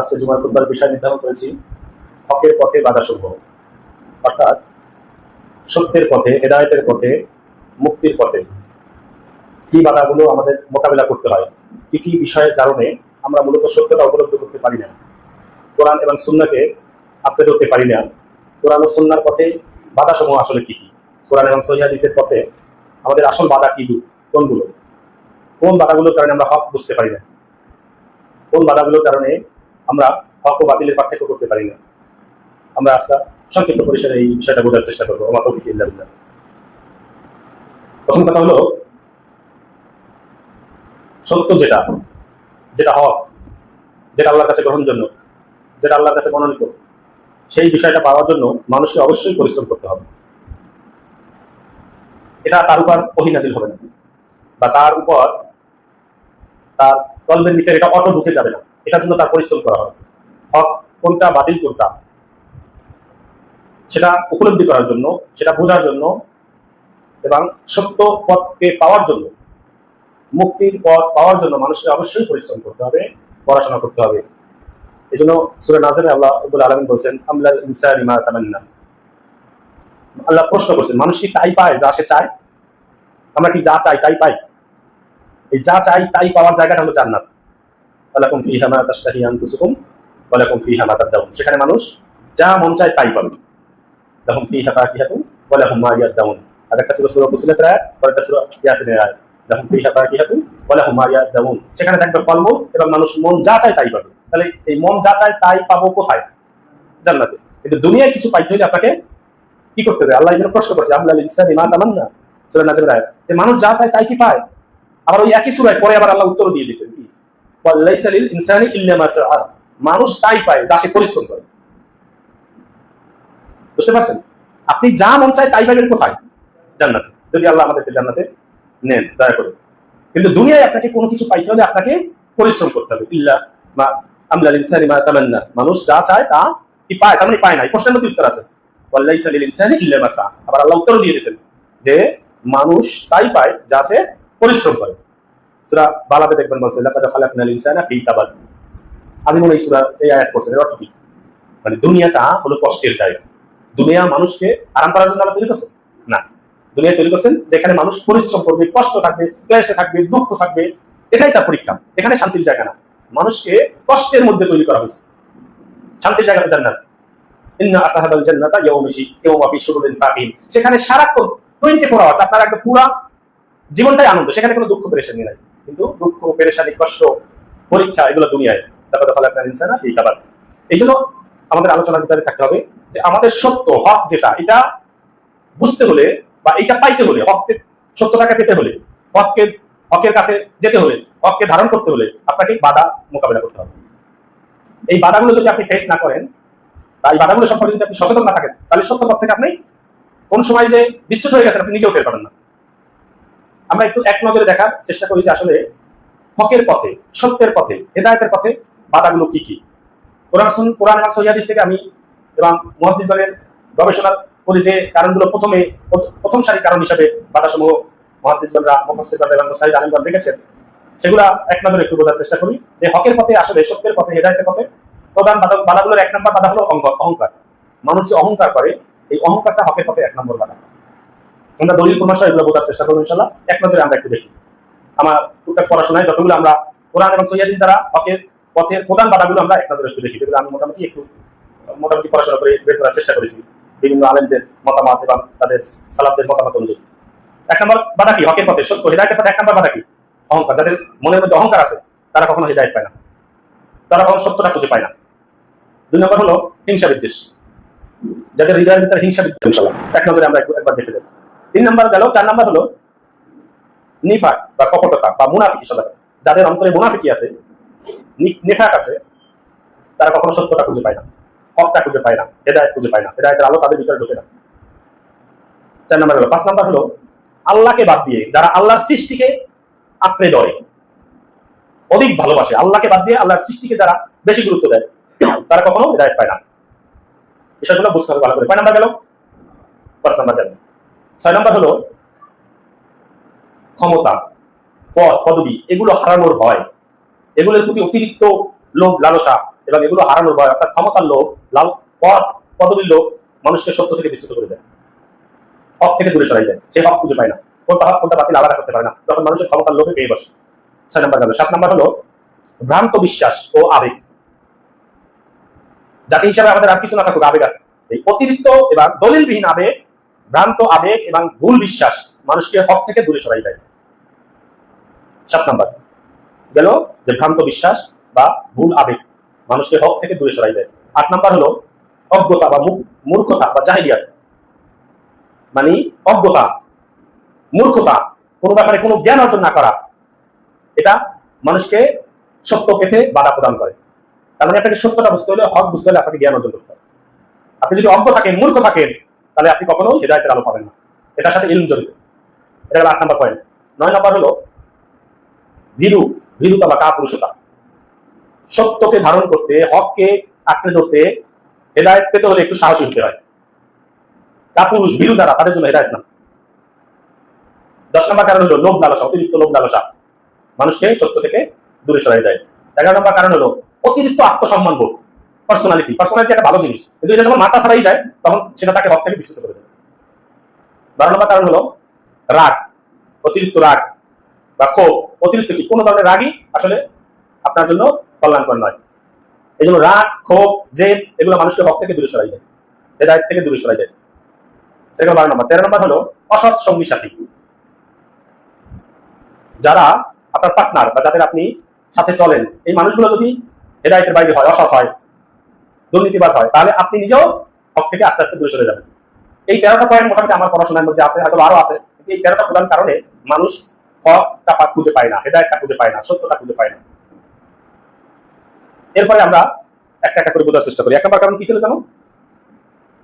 আজকে জুমার খুতবার বিষয় নির্ধারণ করেছি হকের পথে বাধাসমূহ, অর্থাৎ সত্যের পথে, হেদায়েতের পথে, মুক্তির পথে কি বাধাগুলো আমাদের মোকাবেলা করতে হয়, কি কি বিষয়ের কারণে আমরা মূলত সত্যতা উপলব্ধি করতে পারি না, কোরআন এবং সুন্নাহকে আঁকড়ে ধরতে পারি না। কোরআন ও সুন্নাহর পথে বাধাসমূহ আসলে কি কি, কোরআন এবং সহিহ হাদিসের পথে আমাদের আসল বাধা কি কোনগুলো, কোন বাধাগুলোর কারণে আমরা হক বুঝতে পারি না, কোন বাধাগুলোর কারণে আমরা হক ও বাতিলের পার্থক্য করতে পারি না। আমরা আজকে সংক্ষিপ্ত পরিসরে এই বিষয়টা বোঝার চেষ্টা করবো। আমার তৌফিক ইল্লা বিল্লাহ। প্রথম কথা হলো, সত্য যেটা যেটা হক, যেটা আল্লাহর কাছে গ্রহণযোগ্য, যেটা আল্লাহর কাছে মনোনীত, সেই বিষয়টা পাওয়ার জন্য মানুষকে অবশ্যই পরিশ্রম করতে হবে। এটা তার উপর ওহী নাযিল হবে না, বা তার উপর তার কলবের ভিতরে এটা অটো ঢুকে যাবে না, এটার জন্য তার পরিশ্রম করা হবে। হক কোনটা, বাতিল কোনটা, সেটা উপলব্ধি করার জন্য, সেটা বোঝার জন্য এবং সত্য পথকে পাওয়ার জন্য, মুক্তির পথ পাওয়ার জন্য মানুষকে অবশ্যই পরিশ্রম করতে হবে, পড়াশোনা করতে হবে। এই জন্য সূরা নাজমে আল্লাহ রাব্বুল আলামিন বলছেন, আমলাল ইনসানি মা তামান্না। আল্লাহ প্রশ্ন করছেন, মানুষ কি তাই পায় যা সে চায়? আমরা কি যা চাই তাই পাই? এই যা চাই তাই পাওয়ার জায়গাটা হলো জান্নাত। ওয়ালাকুম ফিহা মা তাশতাহি আনফুসুকুম ওয়ালাকুম ফিহা মা তাদউন। সেখানে মানুষ যা মন চায় তাই পাবে। লাহুম ফিহা ফাকিহাতুন ওয়া লাহুম মা ইয়াদউন। আর একটা সূরা ফুসিলাতের আয়াত, আর একটা সূরা ইয়াসিনের আয়াত। লাহুম ফিহা ফাকিহাতুন ওয়া লাহুম মা ইয়াদউন। সেখানে থাকবে ফলমূল এবং মানুষ মন যা চায় তাই পাবে। তাহলে এই মন যা চায় তাই পাবো কোথায়? জান্নাতে। কিন্তু দুনিয়ায় কিছু পাইতে হলে আপনাকে কি করতে হবে? আল্লাহ এই জন্য প্রশ্ন করছে, আমলাল ইনসানি মা তামান্না, সূরা নাজমের আয়াত, যে মানুষ যা চায় তাই কি পায়? আবার ওই একই সূরায় পরে আবার আল্লাহ উত্তর দিয়ে দিয়েছেন কি, ওয়ালাইসা লিল ইনসানি ইল্লা মা সাআ। মানুষ তাই পায় যা সে পরিশ্রম করে। বুঝতে পারছেন? আপনি যা মন চায় তাই পাবেন কোথায়? জান্নাতে, যদি আল্লাহ আমাদেরকে জান্নাতে নেন দয়া করে। কিন্তু দুনিয়ায় আপনাকে কোনো কিছু পাইতে হলে আপনাকে পরিশ্রম করতে হবে। ইল্লা মা আমলাল ইনসানি মা তামান্না, মানুষ যা চায় তা কি পায়? তার মানে পায় না। এই প্রশ্নের মধ্যে উত্তর আছে, ওয়ালাইসা লিল ইনসানি ইল্লা মা সাআ। আবার আল্লাহ উত্তর দিয়ে দিয়েছেন যে মানুষ তাই পায় যা সে পরিশ্রম করে। সূরা বালাতে দেখবেন বলছে, লাকাদ খালাকনাল ইনসানা ফি কাবাদ। আজিমুল এই সূরা এই আয়াত পড়ছেন, এর অর্থ কি? মানে দুনিয়াটা হলো কষ্টের জায়গা। দুনিয়া মানুষকে আরাম করার জন্য আল্লাহ তৈরি করছেন না, দুনিয়া তৈরি করছেন যেখানে মানুষ পরিশ্রম করবে, কষ্ট থাকবে, ক্লেশে থাকবে, দুঃখ থাকবে, এটাই তার পরীক্ষা। এখানে শান্তির জায়গা না, মানুষকে কষ্টের মধ্যে তৈরি করা হয়েছে। শান্তির জায়গাটা জান্নাত। ইন্না আসহাবাল জান্নাতা ইয়াওমা ফি শুরুরিন ফাকিন। সেখানে সারাক্ষণ 24 আওয়ার্স আপনার একটা পুরো জীবনটাই আনন্দ, সেখানে কোনো দুঃখ পেরেশানি নাই। কিন্তু দুঃখ, পেরেশানি, কষ্ট, পরীক্ষা এগুলো দুনিয়ায়। লাকাদ খালাকনাল ইনসানা ফি কাবাদ। এই জন্য আমাদের আলোচনার ভিতরে থাকতে হবে যে আমাদের সত্য হক যেটা, এটা বুঝতে হলে বা এটা পাইতে হলে, হককে সত্যটাকে পেতে হলে, হকের কাছে যেতে হলে, হককে ধারণ করতে হলে আপনাকে বাধা মোকাবেলা করতে হবে। এই বাধাগুলো যদি আপনি ফেস না করেন, বা এই বাধাগুলো সম্পর্কে যদি আপনি সচেতন না থাকেন, তাহলে সত্য পথ থেকে আপনি কোন সময় যে বিচ্যুত হয়ে গেছেন আপনি নিজেও টের পাবেন না। আমরা একটু এক নজরে দেখার চেষ্টা করি যে আসলে হকের পথে, সত্যের পথে, হেদায়েতের পথে বাধাগুলো কি কি। কোরআন এবং সহিহ হাদিস থেকে আমি এবং মুহাদ্দিসগণের গবেষণা করি যে কারণগুলো প্রথম সারির কারণ হিসেবে বাধাসমূহ মুহাদ্দিসগণরা, মুফাসসিরগণ এবং মুস্তাহিদ আলিমগণ রেখেছেন, সেগুলা এক নজরে একটু বোঝার চেষ্টা করি যে হকের পথে, আসলে সত্যের পথে, হেদায়েতের পথে প্রধান বাধাগুলোর এক নম্বর বাধা হলো অহংকার। মানুষ যে অহংকার করে, এই অহংকারটা হকের পথে এক নম্বর বাধা। আমরা দলিল প্রমাণ এগুলো বোঝার চেষ্টা করবো ইনশাআল্লাহ। এক নজরে আমরা একটু দেখি। আমার টুকটাক পড়াশোনায় যতগুলো আমরা কোরআন এবং সহিহ হাদিস দ্বারা হকের পথের প্রধান বাধাগুলো আমরা এক নজরে একটু দেখি, যেগুলো আমি মোটামুটি পড়াশোনা করে বের করার চেষ্টা করেছি বিভিন্ন আলেমদের মতামত এবং তাদের সালাফদের মতামত অনুযায়ী। এক নম্বর বাধা কি হকের পথে, সত্য হেদায়েতের পথে? এক নম্বর বাধা কি? অহংকার। যাদের মনের মধ্যে অহংকার আছে তারা কখনো হেদায়েত পায় না, তারা কখনো সত্যটা খুঁজে পায় না। দুই নম্বর হলো হিংসা বিদ্বেষ। যাদের হৃদয়ের ভিতরে হিংসা বিদ্বেষ, ইনশাআল্লাহ এক নজরে আমরা একবার দেখে যাই। 3 নম্বর গেল। 4 নম্বর হলো নিফাক বা কপটতা বা মুনাফিকি। যাদের অন্তরে মুনাফিকি আছে, নিফাক আছে, তারা কখনো সত্যটা খুঁজে পায় না, হকটা খুঁজে পায় না, হেদায়েত খুঁজে পায় না, হেদায়েতের আলো তাদের ভিতরে ঢোকে না। 4 নম্বর হলো। 5 নম্বর হলো আল্লাহকে বাদ দিয়ে যারা আল্লাহর সৃষ্টিকে আঁকড়ে ধরে, অধিক ভালোবাসে, আল্লাহকে বাদ দিয়ে আল্লাহর সৃষ্টিকে যারা বেশি গুরুত্ব দেয়, তারা কখনো হেদায়েত পায় না। বিষয়গুলো বুঝতে হবে ভালো করে। 5 নম্বর গেল। 5 নম্বর গেল। 6 নম্বর হলো ক্ষমতা, পদ, পদবি, এগুলো হারানোর ভয়, এগুলোর প্রতি অতিরিক্ত লোভ, লালসা এবং এগুলো হারানোর ভয়, অর্থাৎ ক্ষমতার লোভ, লাল পদ পদবীর লোভ মানুষকে সত্য থেকে বিচ্যুত করে দেয়, হক থেকে দূরে সরাই দেয়। সে হক খুঁজে পায় না, কোনটা হক কোনটা বাতিল আলাদা করতে পারে না, তখন মানুষের ক্ষমতার লোভে পেয়ে বসে। 6 নম্বর গেল। 7 নম্বর হলো ভ্রান্ত বিশ্বাস ও আবেগ। জাতি হিসাবে আমাদের আর কিছু না থাকুক, আবেগ আছে। এই অতিরিক্ত এবং দলিলবিহীন আবেগ, ভ্রান্ত আবেগ এবং ভুল বিশ্বাস মানুষকে হক থেকে দূরে সরাই দেয়। 7 নম্বর গেল যে ভ্রান্ত বিশ্বাস বা ভুল আবেগ মানুষকে হক থেকে দূরে সরাই দেয়। 8 নম্বর হলো অজ্ঞতা বা মূর্খতা বা জাহিলিয়াত, মানে অজ্ঞতা, মূর্খতা, কোনো ব্যাপারে কোনো জ্ঞান অর্জন না করা, এটা মানুষকে সত্য পেতে বাধা প্রদান করে। তার মানে আপনাকে সত্যটা বুঝতে হলে, হক বুঝতে হলে আপনাকে জ্ঞান অর্জন করতে হবে। আপনি যদি অজ্ঞ থাকেন, মূর্খ থাকেন, তাহলে আপনি কখনো হেদায়েতের আলো পাবেন না। এটার সাথে ইলম জড়িত। এটা হলো 8 নম্বর পয়েন্ট। 9 নম্বর হলো ভীরুতা বা কাপুরুষতা। সত্যকে ধারণ করতে, হককে আঁকড়ে ধরতে, হেদায়েত পেতে হলে একটু সাহসী হতে হয়। কাপুরুষ, ভীরু যারা, তাদের জন্য হেদায়েত না। 10 নম্বর কারণ হলো লোভ লালসা, অতিরিক্ত লোভ লালসা মানুষকে সত্য থেকে দূরে সরাই দেয়। 11 নম্বর কারণ হলো অতিরিক্ত আত্মসম্মান বোধ, পার্সোনালিটি একটা ভালো জিনিস, কিন্তু এটা যখন মাথা ছাড়াই যায় তখন সেটা তাকে হক থেকে বিচ্যুত করে দেয়। 12 নম্বর কারণ হলো রাগ, অতিরিক্ত রাগ বা ক্ষোভ। অতিরিক্ত কি কোনো ধরনের রাগই আসলে আপনার জন্য কল্যাণকর নয়। এই জন্য রাগ, ক্ষোভ, জেদ এগুলো মানুষকে হক থেকে দূরে সরাই দেয়, হেদায়েত থেকে দূরে সরাই দেয়। সেটা 12 নম্বর। 13 নম্বর হলো অসৎ সঙ্গী সাথী। যারা আপনার পার্টনার বা যাদের আপনি সাথে চলেন, এই মানুষগুলো যদি হেদায়েতের বাইরে হয়, অসৎ হয়, দুর্নীতিবাজ হয়, তাহলে আপনি নিজেও হক থেকে আস্তে আস্তে দূরে সরে যাবেন। এই 13টা পয়েন্ট মোটামুটি আমার পড়াশোনার মধ্যে আছে, হয়তো আরো আছে। এই 13টা প্রধান কারণে মানুষ হকটা খুঁজে পায় না, হেদায়েতটা খুঁজে পায় না, সত্যটা খুঁজে পায় না। এরপরে আমরা একটা একটা করে বোঝার চেষ্টা করি। 1 নম্বর কারণ কি ছিল জানো?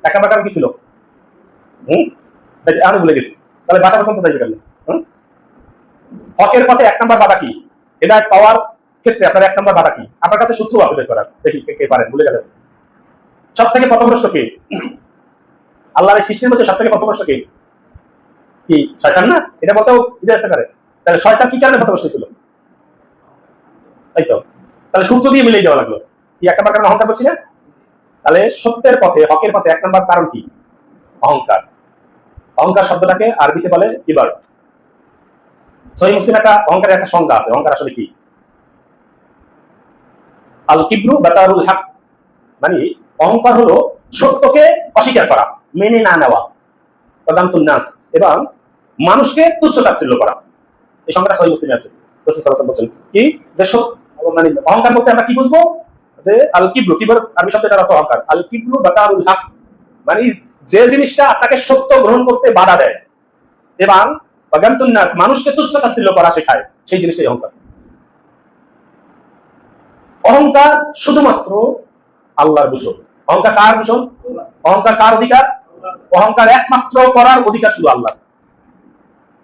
1 নম্বর কারণ কি ছিল? আমি ভুলে গেছি। তাহলে বাসা পর্যন্ত চাইবে কেন? হকের পথে 1 নম্বর বাধা কি? হেদায়েত পাওয়ার ক্ষেত্রে আপনার 1 নম্বর বাধা কি? আপনার কাছে সূত্র আছে বের করার, দেখি কে পারেন, ভুলে গেলেন। সব থেকে পথভ্রষ্ট কে? আল্লাহর এই সৃষ্টির মধ্যে সব থেকে পথভ্রষ্ট কে? কি শয়তান না? এটা বলতেও বুঝে আসতে পারে। তাহলে শয়তান কি কারণে পথভ্রষ্ট ছিল? তাই তো, তাহলে সূত্র দিয়ে মিলিয়ে দেওয়া লাগলো। কি 1 নম্বর কারণ অহংকার বলছি না? তাহলে সত্যের পথে, হকের পথে 1 নম্বর কারণ কি? অহংকার। অহংকার শব্দটাকে আরবিতে বলে কিবার। সহিহ মুসলিম একটা অহংকারের একটা সংজ্ঞা আছে। অহংকার আসলে কি? আল কিবরু বাতারুল হক, মানে অহংকার হলো সত্যকে অস্বীকার করা, মেনে না নেওয়া, প্রদান্তুন নাস, এবং মানুষকে তুচ্ছ তাচ্ছিল্য করা। এই সংজ্ঞাটা সহিহ মুসলিমে আছে। রাসূল সাল্লাল্লাহু আলাইহি ওয়াসাল্লাম বলেন কি, যে মানে অহংকার বলতে আমরা কি বুঝবো? যে আল কিবরু, কিবর আরবি শব্দটার অর্থ অহংকার। আল কিবরু বাতারুল হক, মানে যে জিনিসটা আপনাকে সত্য গ্রহণ করতে বাধা দেয় এবং প্রদান্তুন নাস, মানুষকে তুচ্ছ তাচ্ছিল্য করা শেখায়, সেই জিনিসটাই অহংকার। অহংকার শুধুমাত্র আল্লাহর ভূষণ। অহংকার কার ভূষণ? অহংকার কার অধিকার? অহংকার একমাত্র করার অধিকার শুধু আল্লাহ।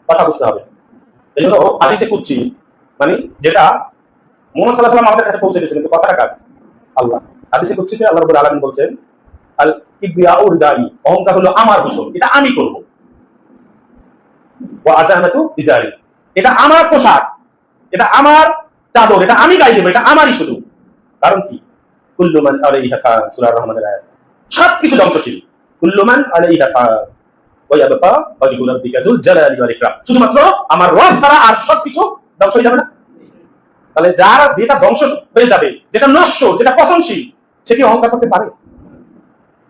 কথা বুঝতে হবে। এই জন্য হাদিসে কুদসি, মানে যেটা মুহাম্মদ সাল্লাল্লাহু আলাইহি ওয়াসাল্লাম আমাদের কাছে পৌঁছে দিয়েছেন, কিন্তু কথাটা কার? আল্লাহ। হাদিসে কুদসিতে আল্লাহ রাব্বুল আলামিন বলছেন, আল কিবরিয়াউ রিদাই, অহংকার হলো আমার ভূষণ, এটা আমি করব। ওয়া আযামাতু ইজারি, এটা আমার পোশাক, এটা আমার চাদর, এটা আমি গায়ে দেব, এটা আমারই শুধু। কারণ কি? কুল্লু মান আলাইহা ফান, সূরা রহমানের আয়াত। সবকিছু ধ্বংসশীল। কুল্লু মান আলাইহা ফান ওয়া ইয়াবকা ওয়াজহু রাব্বিকা যুল জালালি ওয়াল ইকরাম, শুধুমাত্র আমার রব ছাড়া আর সবকিছু ধ্বংস হয়ে যাবে না? তাহলে যার যেটা ধ্বংস হয়ে যাবে, যেটা নশ্বর, যেটা পচনশীল, সে কি অহংকার করতে পারে?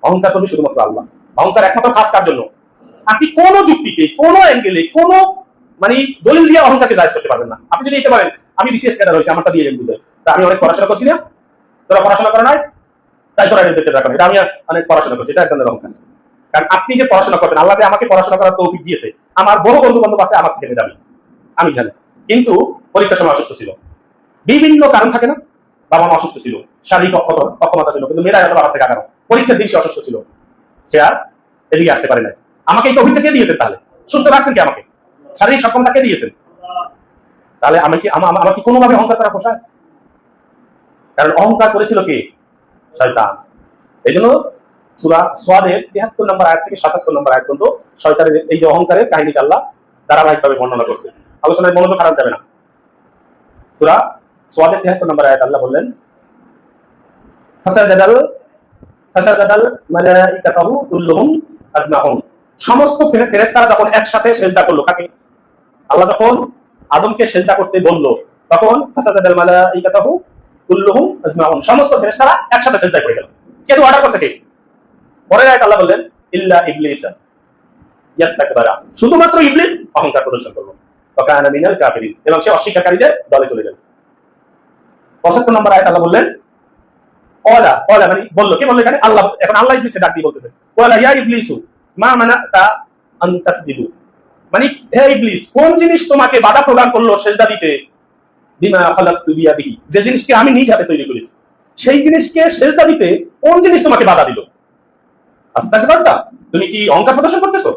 অহংকার করবে শুধুমাত্র আল্লাহ। অহংকার একমাত্র কাজ কার জন্য? আপনি কোন যুক্তিতে, কোন অ্যাঙ্গেলে, কোন মানে দলিল দিয়ে অহংকারকে জায়েজ করতে পারবেন না। আপনি যদি এটা বলেন আমি বিসিএস ক্যাডার হয়েছি, আমারটা দিয়ে বুঝে, তা আমি অনেক পড়াশোনা করছি না, তোরা পড়াশোনা করে নাই, তাই তোরা দেখতে রাখো, এটা আমি অনেক পড়াশোনা করছি, এটা একদম অহংকার। কারণ আপনি যে পড়াশোনা করছেন, আল্লাহ যে আমাকে পড়াশোনা করার তৌফিক দিয়েছে, আমার বহু বন্ধু বান্ধব আছে আমার থেকে দামি, আমি জানি, কিন্তু পরীক্ষার সময় অসুস্থ ছিল, বিভিন্ন কারণ থাকে না, বাবা মা অসুস্থ ছিল, শারীরিক অক্ষমতা ছিল, কিন্তু মেয়েরা এত বাবার থেকে আগানো, পরীক্ষার দিন সে অসুস্থ ছিল, সে আর এদিকে আসতে পারে না। আমাকে এই তৌফিকটা কে দিয়েছেন? তাহলে সুস্থ রাখছেন কে আমাকে? শারীরিক সক্ষমতা কে দিয়েছেন? তাহলে আমি কি আমার কি কোনোভাবে অহংকার করা পোষায়? কারণ অহংকার করেছিল কে? শয়তান। এই জন্য সূরা সাদের 73 নম্বর আয়াত থেকে 77 নম্বর আয়াত পর্যন্ত শয়তানের এই যে অহংকারের কাহিনীটা আল্লাহ ধারাবাহিকভাবে বর্ণনা করছে। আলোচনায় মনোযোগ হারাতে যাবে না। সূরা সাদের 73 নম্বর আয়াত আল্লাহ বললেন, ফাসাজাদাল ফাসাজাদাল মালাইকাতুহু কুল্লুহুম আজমাউন। সমস্ত ফেরেশতারা যখন একসাথে সিজদা করলো, কাকে? আল্লাহ যখন আদমকে সিজদা করতে বলল, তখন ফাসাজাদাল মালাইকাতুহু কুল্লুহুম আজমাউন, সমস্ত ফেরেশতারা একসাথে সিজদা করে গেল। কিন্তু অর্ডার করছে কে? পরের আয়াতে আল্লাহ বললেন ইল্লা ইবলিস ইয়াস্তাকবারা, শুধুমাত্র ইবলিস অহংকার প্রদর্শন করলো, ওয়াকানা মিনাল কাফিরিন, এবং সে অস্বীকারীদের দলে চলে গেল। 75 নম্বর আয়াতে আল্লাহ বললেন ওয়ালা ওয়ালা, মানে বললো, কে বললো এখানে? আল্লাহ। এখন আল্লাহ ইবলিসে ডাক দিয়ে বলতেছে ওয়ালা ইয়া ইবলিসু মা মানাতা আন তাসজুদু, মানে হে ইবলিস, কোন জিনিস তোমাকে বাধা প্রদান করলো সিজদা দিতে? বিমা খালাকতু বিয়াদিহি, যে জিনিসকে আমি নিজ হাতে তৈরি করেছি, সেই জিনিসকে সিজদা দিতে কোন জিনিস তোমাকে বাধা দিল? আস্তাকবারতা, তুমি কি অহংকার প্রদর্শন করতেছো?